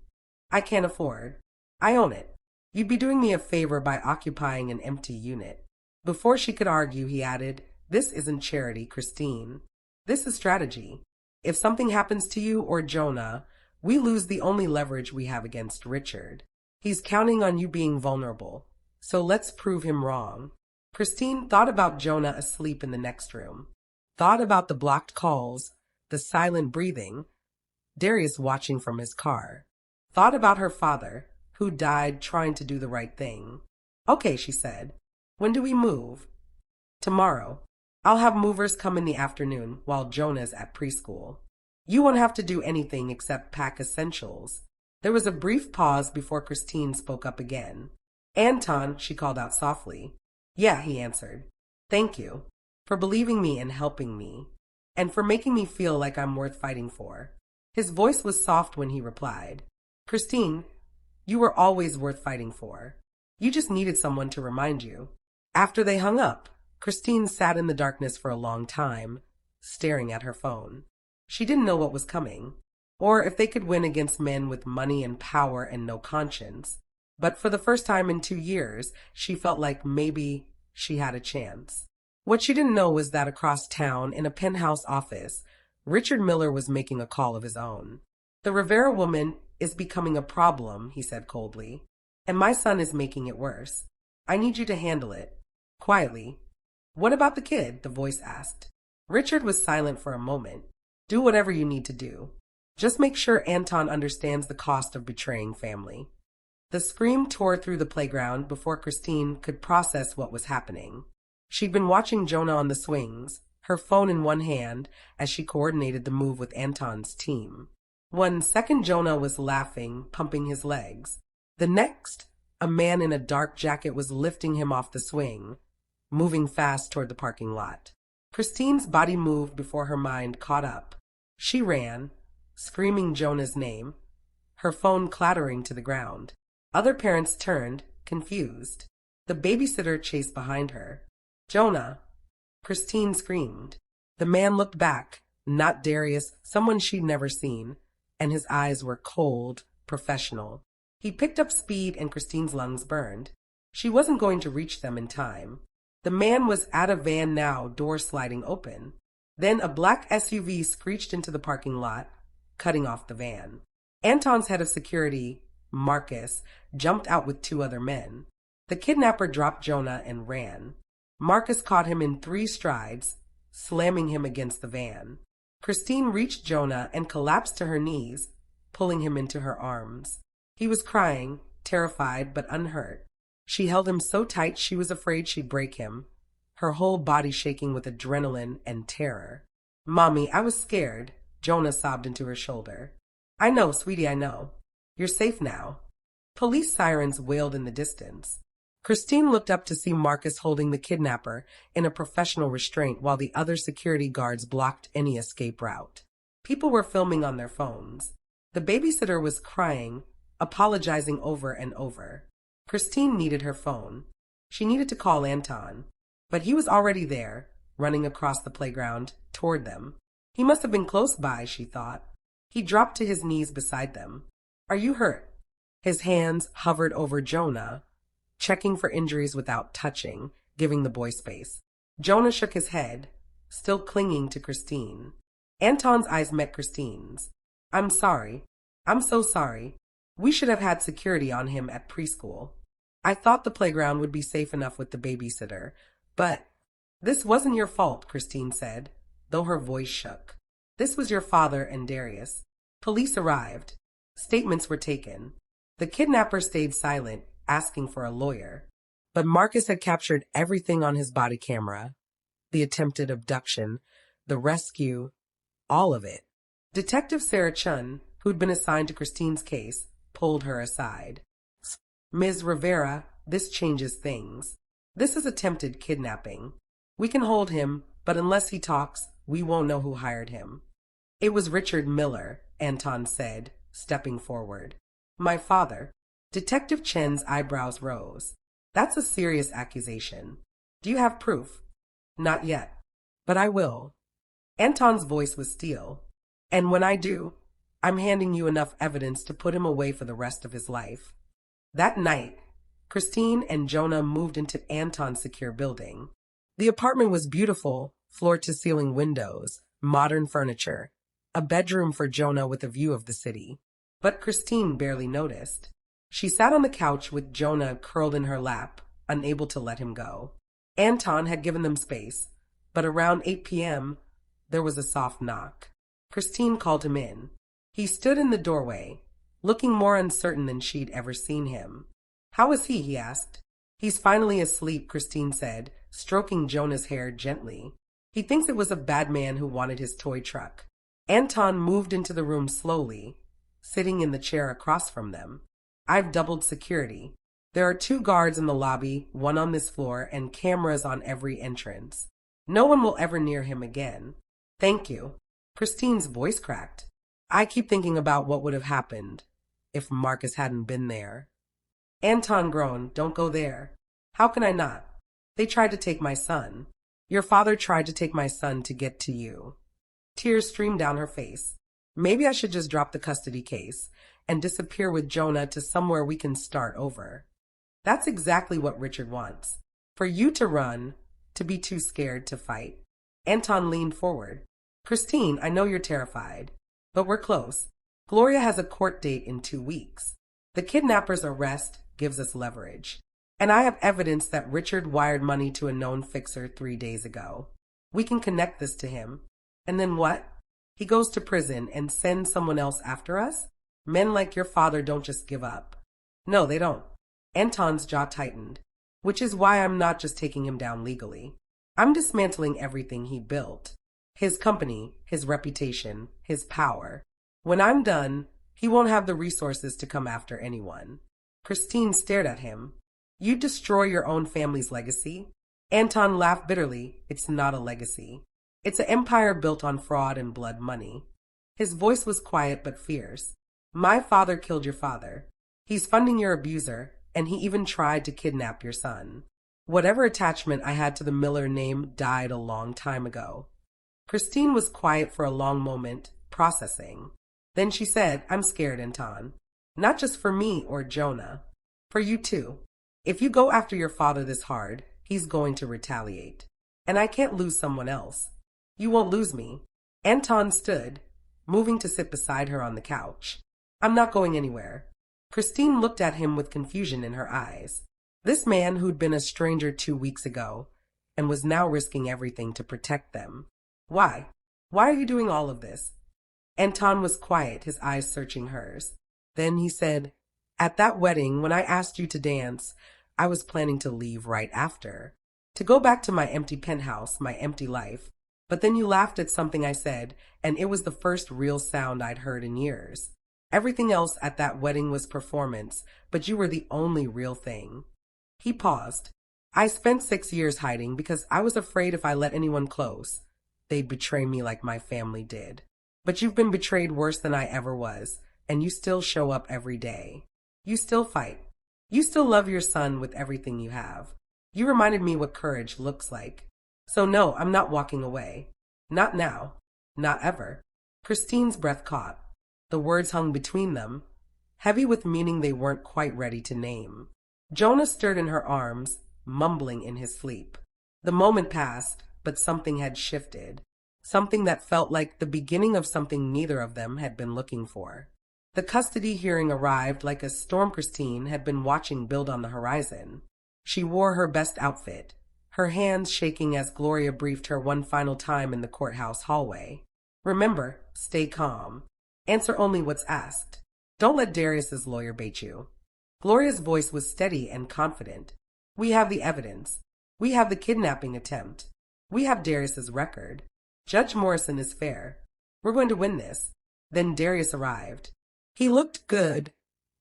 I can't afford. I own it. You'd be doing me a favor by occupying an empty unit. Before she could argue, he added, This isn't charity, Kristine. This is strategy. If something happens to you or Jonah, we lose the only leverage we have against Richard. He's counting on you being vulnerable. So let's prove him wrong. Kristine thought about Jonah asleep in the next room. Thought about the blocked calls, the silent breathing, Darius watching from his car. Thought about her father, who died trying to do the right thing. Okay, she said. When do we move? Tomorrow. I'll have movers come in the afternoon while Jonah's at preschool. You won't have to do anything except pack essentials. There was a brief pause before Kristine spoke up again. Anton, she called out softly. Yeah, he answered. Thank you for believing me and helping me, and for making me feel like I'm worth fighting for. His voice was soft when he replied. Kristine, you were always worth fighting for. You just needed someone to remind you. After they hung up, Kristine sat in the darkness for a long time, staring at her phone. She didn't know what was coming, or if they could win against men with money and power and no conscience. But for the first time in 2 years, she felt like maybe she had a chance. What she didn't know was that across town, in a penthouse office, Richard Miller was making a call of his own. The Rivera woman is becoming a problem, he said coldly, and my son is making it worse. I need you to handle it. Quietly. What about the kid? The voice asked. Richard was silent for a moment. Do whatever you need to do. Just make sure Anton understands the cost of betraying family. The scream tore through the playground before Kristine could process what was happening. She'd been watching Jonah on the swings, her phone in one hand, as she coordinated the move with Anton's team. 1 second Jonah was laughing, pumping his legs. The next, a man in a dark jacket was lifting him off the swing, moving fast toward the parking lot. Kristine's body moved before her mind caught up. She ran, screaming Jonah's name, her phone clattering to the ground. Other parents turned, confused. The babysitter chased behind her. Jonah! Kristine screamed. The man looked back, not Darius, someone she'd never seen, and his eyes were cold, professional. He picked up speed and Kristine's lungs burned. She wasn't going to reach them in time. The man was at a van now, door sliding open. Then a black SUV screeched into the parking lot, cutting off the van. Anton's head of security, Marcus, jumped out with 2 other men. The kidnapper dropped Jonah and ran. Marcus caught him in 3 strides, slamming him against the van. Kristine reached Jonah and collapsed to her knees, pulling him into her arms. He was crying, terrified but unhurt. She held him so tight she was afraid she'd break him, her whole body shaking with adrenaline and terror. Mommy, I was scared, Jonah sobbed into her shoulder. I know, sweetie, I know. You're safe now. Police sirens wailed in the distance. Kristine looked up to see Marcus holding the kidnapper in a professional restraint while the other security guards blocked any escape route. People were filming on their phones. The babysitter was crying, apologizing over and over. Kristine needed her phone. She needed to call Anton. But he was already there, running across the playground toward them. He must have been close by, she thought. He dropped to his knees beside them. Are you hurt? His hands hovered over Jonah, checking for injuries without touching, giving the boy space. Jonah shook his head, still clinging to Kristine. Anton's eyes met Kristine's. I'm sorry. I'm so sorry. We should have had security on him at preschool. I thought the playground would be safe enough with the babysitter, but this wasn't your fault, Kristine said, though her voice shook. This was your father and Darius. Police arrived. Statements were taken. The kidnapper stayed silent, asking for a lawyer. But Marcus had captured everything on his body camera. The attempted abduction, the rescue, all of it. Detective Sarah Chun, who'd been assigned to Kristine's case, pulled her aside. Ms. Rivera, this changes things. This is attempted kidnapping. We can hold him, but unless he talks, we won't know who hired him. It was Richard Miller, Anton said, stepping forward. My father. Detective Chen's eyebrows rose. That's a serious accusation. Do you have proof? Not yet. But I will. Anton's voice was steel. And when I do, I'm handing you enough evidence to put him away for the rest of his life. That night, Kristine and Jonah moved into Anton's secure building. The apartment was beautiful, floor-to-ceiling windows, modern furniture, a bedroom for Jonah with a view of the city. But Kristine barely noticed. She sat on the couch with Jonah curled in her lap, unable to let him go. Anton had given them space, but around 8 p.m., there was a soft knock. Kristine called him in. He stood in the doorway, looking more uncertain than she'd ever seen him. How is he asked. He's finally asleep, Kristine said, stroking Jonah's hair gently. He thinks it was a bad man who wanted his toy truck. Anton moved into the room slowly, sitting in the chair across from them. I've doubled security. There are 2 guards in the lobby, 1 on this floor, and cameras on every entrance. No one will ever near him again. Thank you. Kristine's voice cracked. I keep thinking about what would have happened if Marcus hadn't been there. Anton groaned. Don't go there. How can I not? They tried to take my son. Your father tried to take my son to get to you. Tears streamed down her face. Maybe I should just drop the custody case and disappear with Jonah to somewhere we can start over. That's exactly what Richard wants. For you to run, to be too scared to fight. Anton leaned forward. Kristine, I know you're terrified, but we're close. Gloria has a court date in 2 weeks. The kidnapper's arrest gives us leverage. And I have evidence that Richard wired money to a known fixer 3 days ago. We can connect this to him. And then what? He goes to prison and sends someone else after us? Men like your father don't just give up. No, they don't. Anton's jaw tightened. Which is why I'm not just taking him down legally. I'm dismantling everything he built. His company, his reputation, his power. When I'm done, he won't have the resources to come after anyone. Kristine stared at him. You destroy your own family's legacy? Anton laughed bitterly. It's not a legacy. It's an empire built on fraud and blood money. His voice was quiet but fierce. My father killed your father. He's funding your abuser, and he even tried to kidnap your son. Whatever attachment I had to the Miller name died a long time ago. Kristine was quiet for a long moment, processing. Then she said, I'm scared, Anton. Not just for me or Jonah. For you too. If you go after your father this hard, he's going to retaliate. And I can't lose someone else. You won't lose me. Anton stood, moving to sit beside her on the couch. I'm not going anywhere. Kristine looked at him with confusion in her eyes. This man who'd been a stranger 2 weeks ago and was now risking everything to protect them. Why? Why are you doing all of this? Anton was quiet, his eyes searching hers. Then he said, At that wedding, when I asked you to dance, I was planning to leave right after. To go back to my empty penthouse, my empty life. But then you laughed at something I said, and it was the first real sound I'd heard in years. Everything else at that wedding was performance, but you were the only real thing. He paused. I spent 6 years hiding because I was afraid if I let anyone close, they'd betray me like my family did. But you've been betrayed worse than I ever was, and you still show up every day. You still fight. You still love your son with everything you have. You reminded me what courage looks like. So no, I'm not walking away. Not now. Not ever. Kristine's breath caught. The words hung between them, heavy with meaning they weren't quite ready to name. Jonah stirred in her arms, mumbling in his sleep. The moment passed, but something had shifted. Something that felt like the beginning of something neither of them had been looking for. The custody hearing arrived like a storm Kristine had been watching build on the horizon. She wore her best outfit, her hands shaking as Gloria briefed her one final time in the courthouse hallway. Remember, stay calm. Answer only what's asked. Don't let Darius's lawyer bait you. Gloria's voice was steady and confident. We have the evidence. We have the kidnapping attempt. We have Darius's record. Judge Morrison is fair. We're going to win this. Then Darius arrived. He looked good,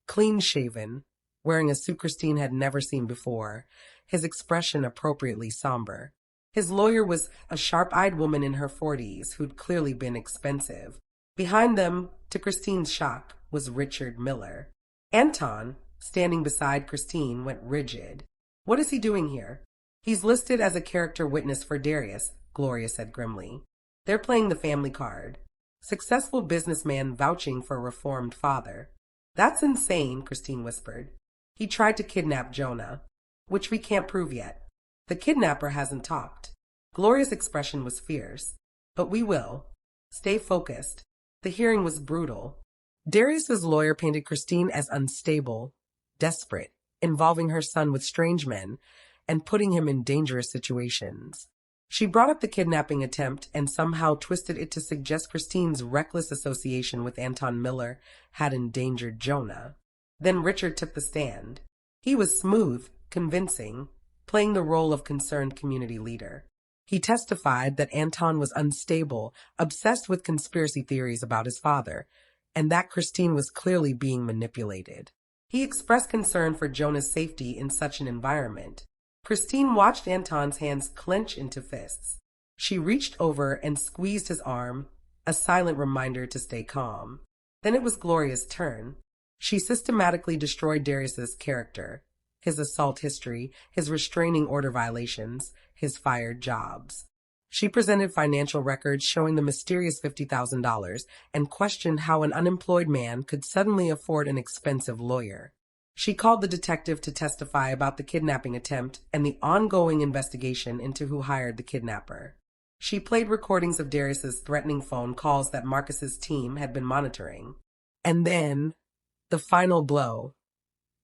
clean-shaven, wearing a suit Kristine had never seen before, his expression appropriately somber. His lawyer was a sharp-eyed woman in her 40s who'd clearly been expensive. Behind them, to Kristine's shock, was Richard Miller. Anton, standing beside Kristine, went rigid. What is he doing here? He's listed as a character witness for Darius, Gloria said grimly. They're playing the family card. Successful businessman vouching for a reformed father. That's insane, Kristine whispered. He tried to kidnap Jonah, which we can't prove yet. The kidnapper hasn't talked. Gloria's expression was fierce. But we will. Stay focused. The hearing was brutal. Darius's lawyer painted Kristine as unstable, desperate, involving her son with strange men, and putting him in dangerous situations. She brought up the kidnapping attempt and somehow twisted it to suggest Kristine's reckless association with Anton Miller had endangered Jonah. Then Richard took the stand. He was smooth, convincing, playing the role of concerned community leader. He testified that Anton was unstable, obsessed with conspiracy theories about his father, and that Kristine was clearly being manipulated. He expressed concern for Jonah's safety in such an environment. Kristine watched Anton's hands clench into fists. She reached over and squeezed his arm, a silent reminder to stay calm. Then it was Gloria's turn. She systematically destroyed Darius's character, his assault history, his restraining order violations, his fired jobs. She presented financial records showing the mysterious $50,000 and questioned how an unemployed man could suddenly afford an expensive lawyer. She called the detective to testify about the kidnapping attempt and the ongoing investigation into who hired the kidnapper. She played recordings of Darius's threatening phone calls that Marcus's team had been monitoring. And then, the final blow.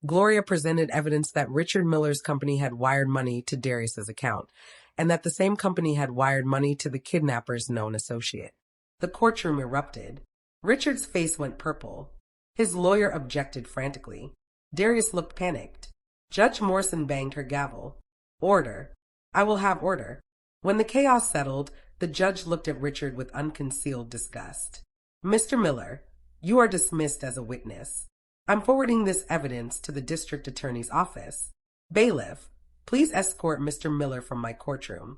Gloria presented evidence that Richard Miller's company had wired money to Darius's account, and that the same company had wired money to the kidnapper's known associate. The courtroom erupted. Richard's face went purple. His lawyer objected frantically. Darius looked panicked. Judge Morrison banged her gavel. Order. I will have order. When the chaos settled, the judge looked at Richard with unconcealed disgust. Mr. Miller, you are dismissed as a witness. I'm forwarding this evidence to the district attorney's office. Bailiff, please escort Mr. Miller from my courtroom.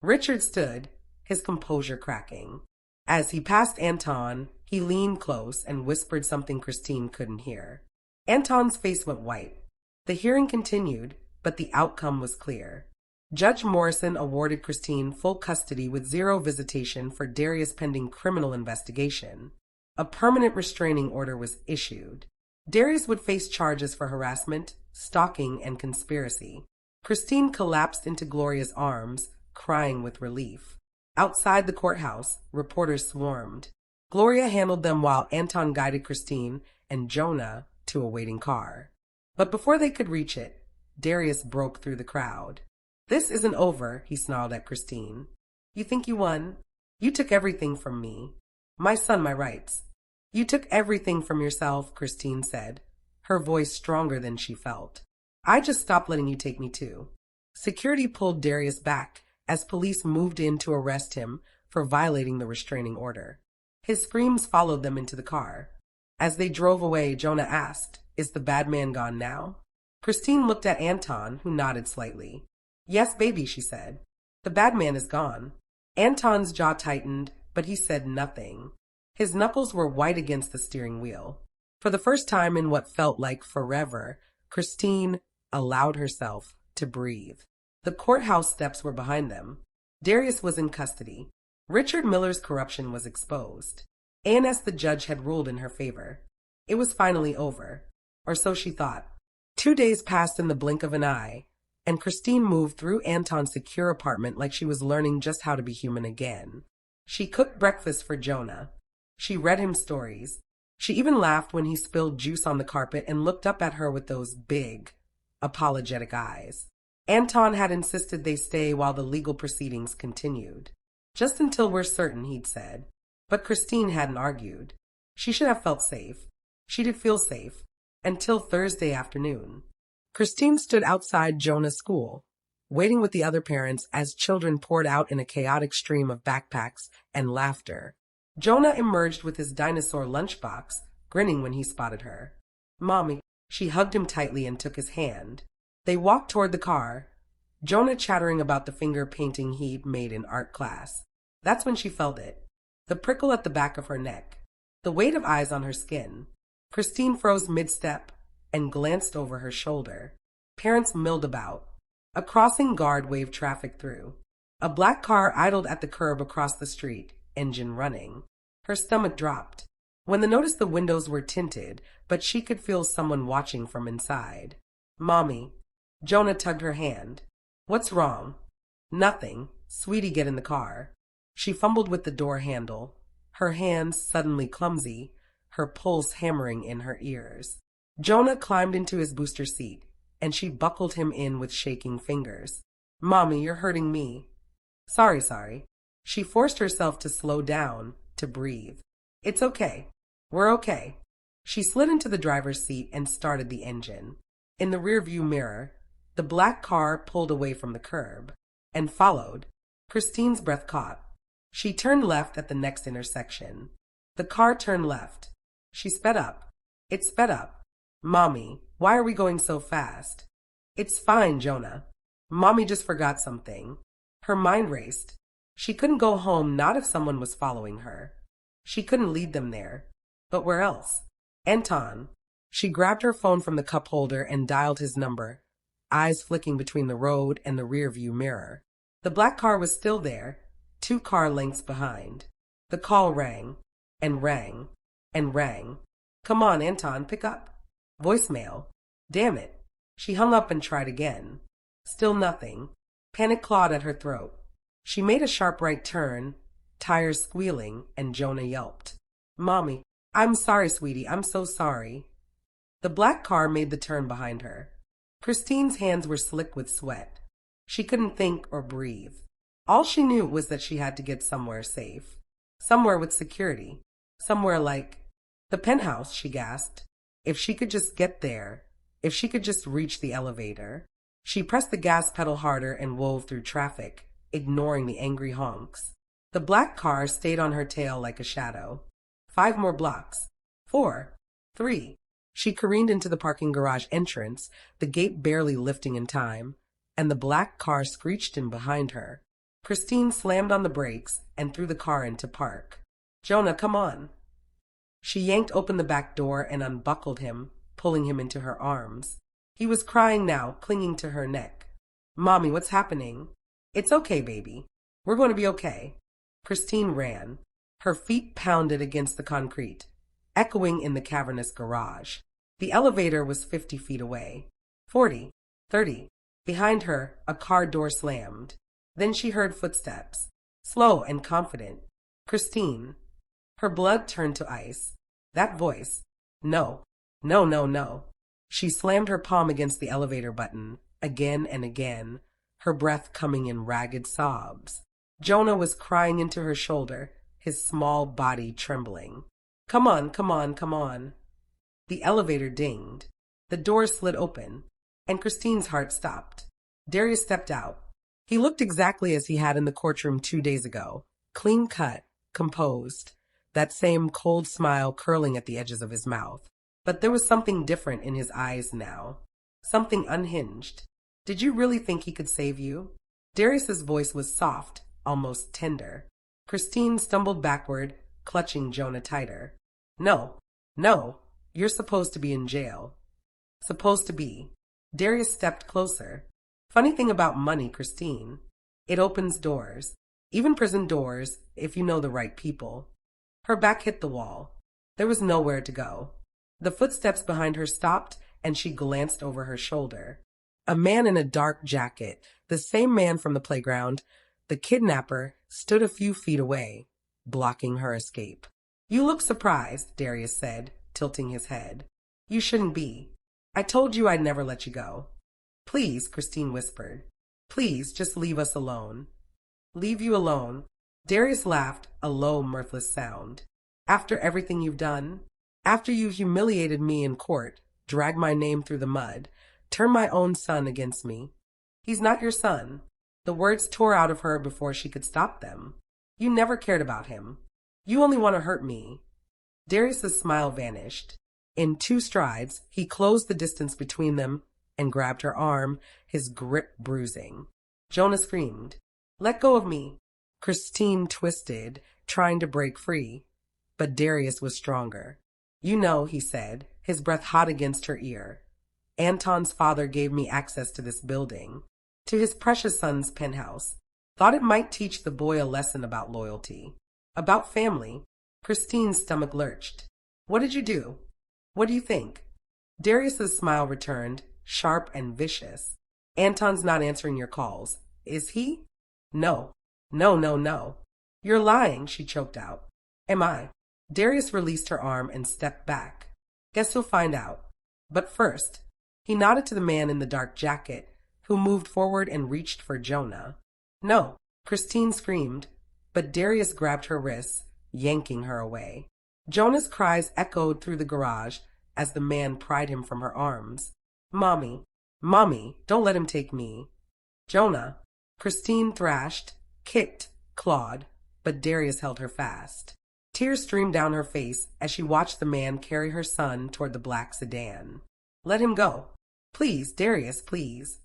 Richard stood, his composure cracking. As he passed Anton, he leaned close and whispered something Kristine couldn't hear. Anton's face went white. The hearing continued, but the outcome was clear. Judge Morrison awarded Kristine full custody with 0 visitation for Darius pending criminal investigation. A permanent restraining order was issued. Darius would face charges for harassment, stalking, and conspiracy. Kristine collapsed into Gloria's arms, crying with relief. Outside the courthouse, reporters swarmed. Gloria handled them while Anton guided Kristine and Jonah to a waiting car. But before they could reach it, Darius broke through the crowd. This isn't over, he snarled at Kristine. You think you won? You took everything from me. My son, my rights. You took everything from yourself, Kristine said, her voice stronger than she felt. I just stopped letting you take me too. Security pulled Darius back as police moved in to arrest him for violating the restraining order. His screams followed them into the car. As they drove away, Jonah asked, Is the bad man gone now? Kristine looked at Anton, who nodded slightly. Yes, baby, she said. The bad man is gone. Anton's jaw tightened, but he said nothing. His knuckles were white against the steering wheel. For the first time in what felt like forever, Kristine allowed herself to breathe. The courthouse steps were behind them. Darius was in custody. Richard Miller's corruption was exposed. And as the judge had ruled in her favor. It was finally over. Or so she thought. 2 days passed in the blink of an eye, and Kristine moved through Anton's secure apartment like she was learning just how to be human again. She cooked breakfast for Jonah. She read him stories. She even laughed when he spilled juice on the carpet and looked up at her with those big, apologetic eyes. Anton had insisted they stay while the legal proceedings continued. Just until we're certain, he'd said. But Kristine hadn't argued. She should have felt safe. She did feel safe. Until Thursday afternoon. Kristine stood outside Jonah's school, waiting with the other parents as children poured out in a chaotic stream of backpacks and laughter. Jonah emerged with his dinosaur lunchbox, grinning when he spotted her. Mommy. She hugged him tightly and took his hand. They walked toward the car, Jonah chattering about the finger painting he'd made in art class. That's when she felt it. The prickle at the back of her neck. The weight of eyes on her skin. Kristine froze mid-step and glanced over her shoulder. Parents milled about. A crossing guard waved traffic through. A black car idled at the curb across the street, engine running. Her stomach dropped. When they noticed the windows were tinted, but she could feel someone watching from inside. Mommy. Jonah tugged her hand. What's wrong? Nothing. Sweetie, get in the car. She fumbled with the door handle, her hands suddenly clumsy, her pulse hammering in her ears. Jonah climbed into his booster seat, and she buckled him in with shaking fingers. Mommy, you're hurting me. Sorry. She forced herself to slow down, to breathe. It's okay. We're okay. She slid into the driver's seat and started the engine. In the rearview mirror, the black car pulled away from the curb, and followed. Kristine's breath caught. She turned left at the next intersection. The car turned left. She sped up. It sped up. Mommy, why are we going so fast? It's fine, Jonah. Mommy just forgot something. Her mind raced. She couldn't go home, not if someone was following her. She couldn't lead them there. But where else? Anton. She grabbed her phone from the cup holder and dialed his number, eyes flicking between the road and the rearview mirror. The black car was still there, 2 car lengths behind. The call rang, and rang, and rang. Come on, Anton, pick up. Voicemail. Damn it. She hung up and tried again. Still nothing. Panic clawed at her throat. She made a sharp right turn, tires squealing, and Jonah yelped. Mommy, I'm sorry, sweetie, I'm so sorry. The black car made the turn behind her. Kristine's hands were slick with sweat. She couldn't think or breathe. All she knew was that she had to get somewhere safe. Somewhere with security. Somewhere like the penthouse, she gasped. If she could just get there. If she could just reach the elevator. She pressed the gas pedal harder and wove through traffic, ignoring the angry honks. The black car stayed on her tail like a shadow. 5 more blocks. 4. 3. She careened into the parking garage entrance, the gate barely lifting in time, and the black car screeched in behind her. Kristine slammed on the brakes and threw the car into park. Jonah, come on. She yanked open the back door and unbuckled him, pulling him into her arms. He was crying now, clinging to her neck. Mommy, what's happening? It's okay, baby. We're going to be okay. Kristine ran. Her feet pounded against the concrete, echoing in the cavernous garage. The elevator was 50 feet away. 40. 30. Behind her, a car door slammed. Then she heard footsteps, slow and confident. Kristine. Her blood turned to ice. That voice. No. No, no, no. She slammed her palm against the elevator button, again and again, her breath coming in ragged sobs. Jonah was crying into her shoulder, his small body trembling. Come on, come on, come on. The elevator dinged. The door slid open, and Kristine's heart stopped. Darius stepped out. He looked exactly as he had in the courtroom 2 days ago. Clean cut, composed, that same cold smile curling at the edges of his mouth. But there was something different in his eyes now. Something unhinged. Did you really think he could save you? Darius's voice was soft, almost tender. Kristine stumbled backward, clutching Jonah tighter. No, no, you're supposed to be in jail. Supposed to be. Darius stepped closer. Funny thing about money, Kristine. It opens doors. Even prison doors, if you know the right people. Her back hit the wall. There was nowhere to go. The footsteps behind her stopped, and she glanced over her shoulder. A man in a dark jacket, the same man from the playground, the kidnapper, stood a few feet away, blocking her escape. "You look surprised," Darius said, tilting his head. "You shouldn't be. I told you I'd never let you go." "Please," Kristine whispered. "Please, just leave us alone." "Leave you alone?" Darius laughed, a low, mirthless sound. "After everything you've done? After you humiliated me in court, dragged my name through the mud, turned my own son against me? He's not your son." The words tore out of her before she could stop them. "You never cared about him. You only want to hurt me." Darius's smile vanished. In 2 strides, he closed the distance between them and grabbed her arm, his grip bruising. Jonah screamed, "Let go of me." Kristine twisted, trying to break free, but Darius was stronger. "You know," he said, his breath hot against her ear. "Anton's father gave me access to this building, to his precious son's penthouse. Thought it might teach the boy a lesson about loyalty, about family." Kristine's stomach lurched. "What did you do? What do you think?" Darius's smile returned, sharp and vicious. "Anton's not answering your calls. Is he?" "No. No. You're lying," she choked out. "Am I?" Darius released her arm and stepped back. "Guess you'll find out. But first," he nodded to the man in the dark jacket, who moved forward and reached for Jonah. "No," Kristine screamed, but Darius grabbed her wrists, yanking her away. Jonah's cries echoed through the garage as the man pried him from her arms. Mommy, don't let him take me." "Jonah," Kristine thrashed, kicked, clawed, but Darius held her fast. Tears streamed down her face as she watched the man carry her son toward the black sedan. "Let him go. Please, Darius, please."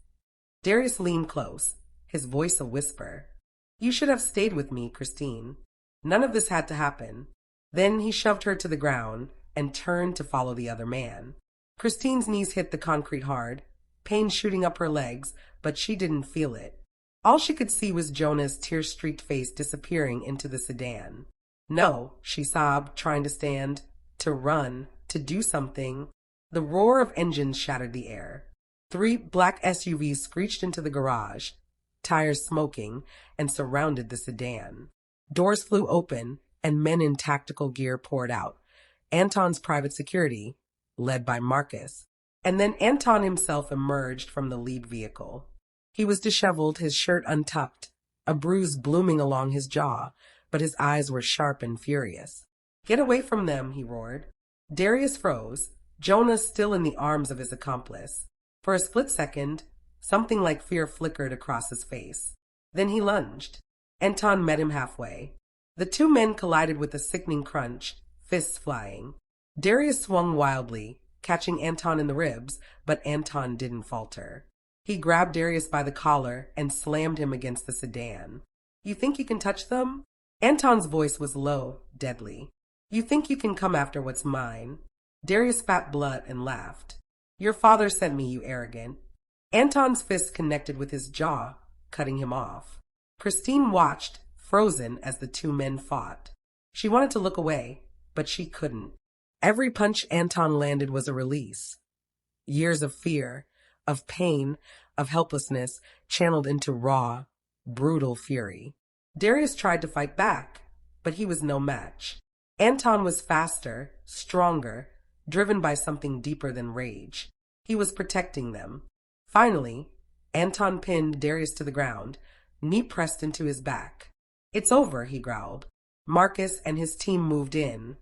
Darius leaned close, his voice a whisper. "You should have stayed with me, Kristine. None of this had to happen." Then he shoved her to the ground and turned to follow the other man. Kristine's knees hit the concrete hard, pain shooting up her legs, but she didn't feel it. All she could see was Jonah's tear-streaked face disappearing into the sedan. "No," she sobbed, trying to stand, to run, to do something. The roar of engines shattered the air. 3 black SUVs screeched into the garage, tires smoking, and surrounded the sedan. Doors flew open, and men in tactical gear poured out. Anton's private security, led by Marcus. And then Anton himself emerged from the lead vehicle. He was disheveled, his shirt untucked, a bruise blooming along his jaw, but his eyes were sharp and furious. "Get away from them," he roared. Darius froze, Jonah still in the arms of his accomplice. For a split second, something like fear flickered across his face. Then he lunged. Anton met him halfway. The 2 men collided with a sickening crunch, fists flying. Darius swung wildly, catching Anton in the ribs, but Anton didn't falter. He grabbed Darius by the collar and slammed him against the sedan. "You think you can touch them?" Anton's voice was low, deadly. "You think you can come after what's mine?" Darius spat blood and laughed. "Your father sent me, you arrogant." Anton's fist connected with his jaw, cutting him off. Kristine watched, frozen, as the 2 men fought. She wanted to look away, but she couldn't. Every punch Anton landed was a release. Years of fear, of pain, of helplessness, channeled into raw, brutal fury. Darius tried to fight back, but he was no match. Anton was faster, stronger, driven by something deeper than rage. He was protecting them. Finally, Anton pinned Darius to the ground, knee pressed into his back. "It's over," he growled. Marcus and his team moved in,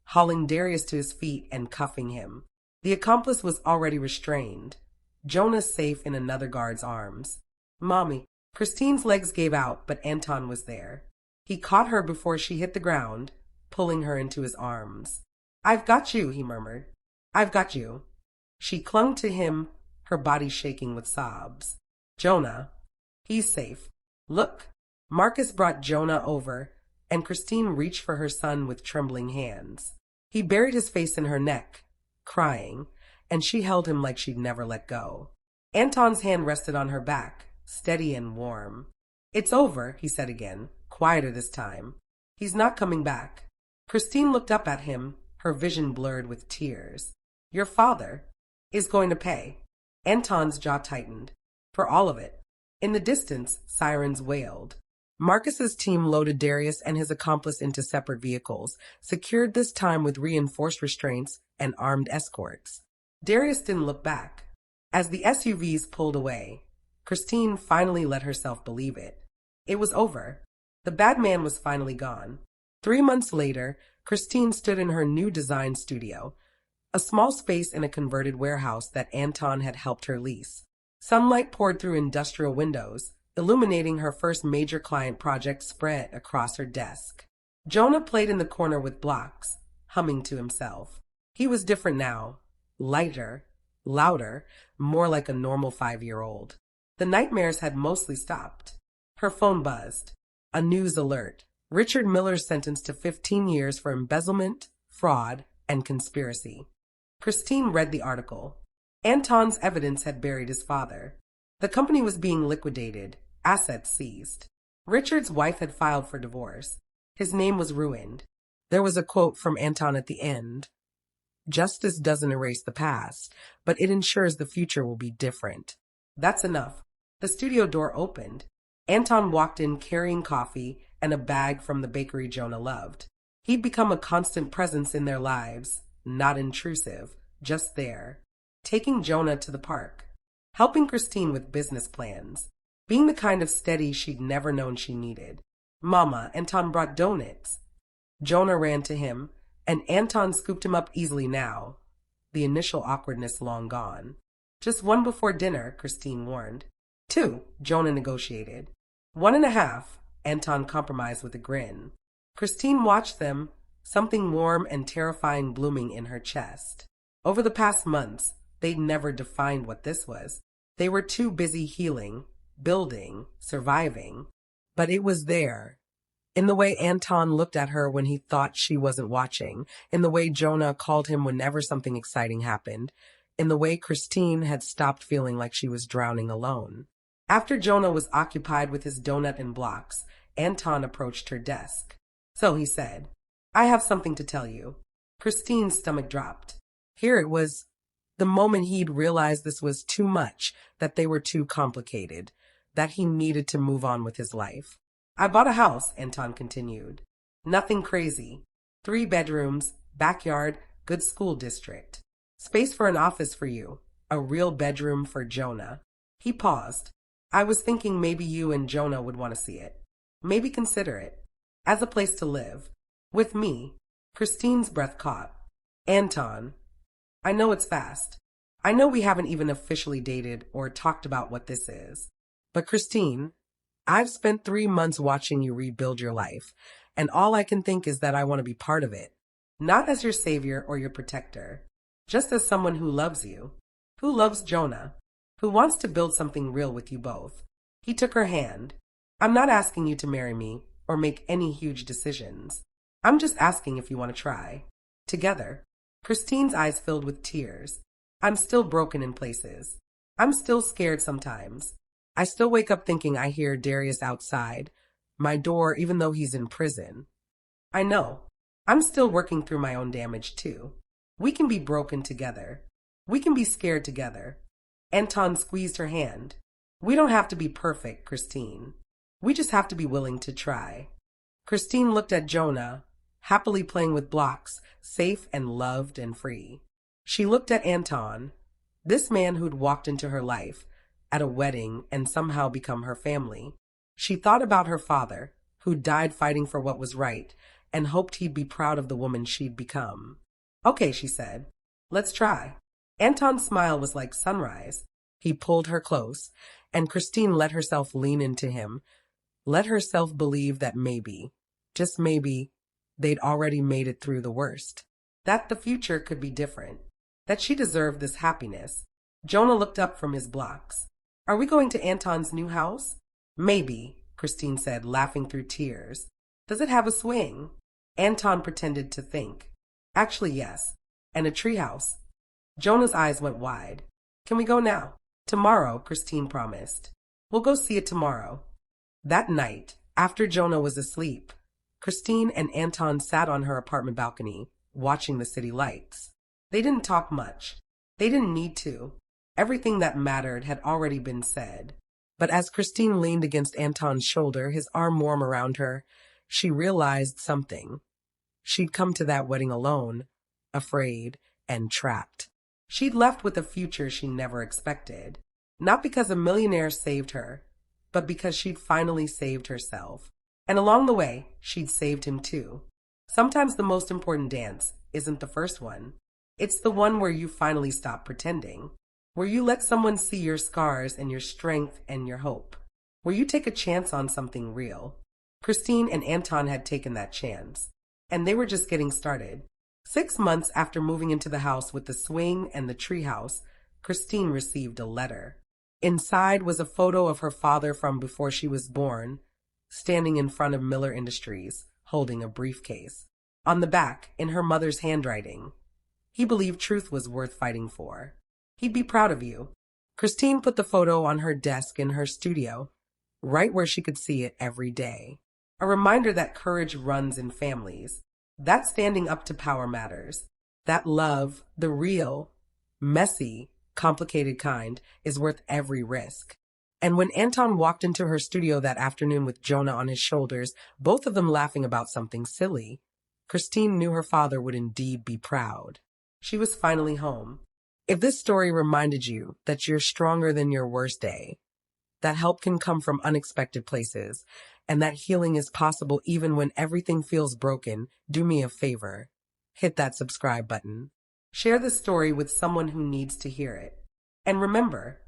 hauling Darius to his feet and cuffing him. The accomplice was already restrained, Jonah safe in another guard's arms. "Mommy." Kristine's legs gave out, but Anton was there. He caught her before she hit the ground, pulling her into his arms. "I've got you," he murmured. "I've got you." She clung to him, her body shaking with sobs. "Jonah, he's safe. Look." Marcus brought Jonah over, and Kristine reached for her son with trembling hands. He buried his face in her neck, crying, and she held him like she'd never let go. Anton's hand rested on her back, steady and warm. It's over, he said again, quieter this time. He's not coming back. Kristine looked up at him, her vision blurred with tears. Your father is going to pay. Anton's jaw tightened. For all of it. In the distance, sirens wailed. Marcus's team loaded Darius and his accomplice into separate vehicles, secured this time with reinforced restraints and armed escorts. Darius didn't look back. As the SUVs pulled away, Kristine finally let herself believe it. It was over. The bad man was finally gone. 3 months later, Kristine stood in her new design studio, a small space in a converted warehouse that Anton had helped her lease. Sunlight poured through industrial windows, illuminating her first major client project spread across her desk. Jonah played in the corner with blocks, humming to himself. He was different now, lighter, louder, more like a normal 5-year-old. The nightmares had mostly stopped. Her phone buzzed. A news alert. Richard Miller's sentenced to 15 years for embezzlement, fraud, and conspiracy. Kristine read the article. Anton's evidence had buried his father. The company was being liquidated, assets seized. Richard's wife had filed for divorce. His name was ruined. There was a quote from Anton at the end. Justice doesn't erase the past, but it ensures the future will be different. That's enough. The studio door opened. Anton walked in carrying coffee and a bag from the bakery Jonah loved. He'd become a constant presence in their lives, not intrusive, just there. Taking Jonah to the park. Helping Kristine with business plans. Being the kind of steady she'd never known she needed. Mama, Anton brought donuts. Jonah ran to him, and Anton scooped him up easily now, the initial awkwardness long gone. Just one before dinner, Kristine warned. 2, Jonah negotiated. 1.5, Anton compromised with a grin. Kristine watched them, something warm and terrifying blooming in her chest. Over the past months, they'd never defined what this was. They were too busy healing, building, surviving. But it was there. In the way Anton looked at her when he thought she wasn't watching, in the way Jonah called him whenever something exciting happened, in the way Kristine had stopped feeling like she was drowning alone. After Jonah was occupied with his donut and blocks, Anton approached her desk. So he said, I have something to tell you. Kristine's stomach dropped. Here it was, the moment he'd realized this was too much, that they were too complicated, that he needed to move on with his life. I bought a house, Anton continued. Nothing crazy. 3 bedrooms, backyard, good school district. Space for an office for you. A real bedroom for Jonah. He paused. I was thinking maybe you and Jonah would want to see it. Maybe consider it. As a place to live. With me. Kristine's breath caught. Anton. I know it's fast. I know we haven't even officially dated or talked about what this is. But Kristine, I've spent 3 months watching you rebuild your life, and all I can think is that I want to be part of it. Not as your savior or your protector, just as someone who loves you, who loves Jonah, who wants to build something real with you both. He took her hand. I'm not asking you to marry me or make any huge decisions. I'm just asking if you want to try. Together. Kristine's eyes filled with tears. I'm still broken in places. I'm still scared sometimes. I still wake up thinking I hear Darius outside my door even though he's in prison. I know. I'm still working through my own damage too. We can be broken together. We can be scared together. Anton squeezed her hand. We don't have to be perfect, Kristine. We just have to be willing to try. Kristine looked at Jonah, happily playing with blocks, safe and loved and free. She looked at Anton, this man who'd walked into her life, at a wedding and somehow become her family. She thought about her father, who died fighting for what was right, and hoped he'd be proud of the woman she'd become. Okay, she said. Let's try. Anton's smile was like sunrise. He pulled her close, and Kristine let herself lean into him, let herself believe that maybe, just maybe, they'd already made it through the worst. That the future could be different. That she deserved this happiness. Jonah looked up from his blocks. Are we going to Anton's new house? Maybe, Kristine said, laughing through tears. Does it have a swing? Anton pretended to think. Actually, yes. And a treehouse. Jonah's eyes went wide. Can we go now? Tomorrow, Kristine promised. We'll go see it tomorrow. That night, after Jonah was asleep, Kristine and Anton sat on her apartment balcony, watching the city lights. They didn't talk much. They didn't need to. Everything that mattered had already been said. But as Kristine leaned against Anton's shoulder, his arm warm around her, she realized something. She'd come to that wedding alone, afraid and trapped. She'd left with a future she never expected. Not because a millionaire saved her, but because she'd finally saved herself. And along the way, she'd saved him too. Sometimes the most important dance isn't the first one. It's the one where you finally stop pretending. Where you let someone see your scars and your strength and your hope. Where you take a chance on something real. Kristine and Anton had taken that chance. And they were just getting started. 6 months after moving into the house with the swing and the treehouse, Kristine received a letter. Inside was a photo of her father from before she was born, standing in front of Miller Industries, holding a briefcase. On the back, in her mother's handwriting, he believed truth was worth fighting for. He'd be proud of you. Kristine put the photo on her desk in her studio, right where she could see it every day. A reminder that courage runs in families. That standing up to power matters. That love, the real, messy, complicated kind, is worth every risk. And when Anton walked into her studio that afternoon with Jonah on his shoulders, both of them laughing about something silly, Kristine knew her father would indeed be proud. She was finally home. If this story reminded you that you're stronger than your worst day, that help can come from unexpected places, and that healing is possible even when everything feels broken, do me a favor. Hit that subscribe button. Share the story with someone who needs to hear it. And remember,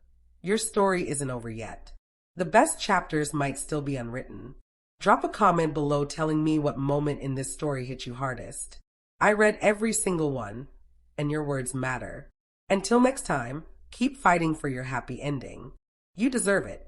your story isn't over yet. The best chapters might still be unwritten. Drop a comment below telling me what moment in this story hit you hardest. I read every single one, and your words matter. Until next time, keep fighting for your happy ending. You deserve it.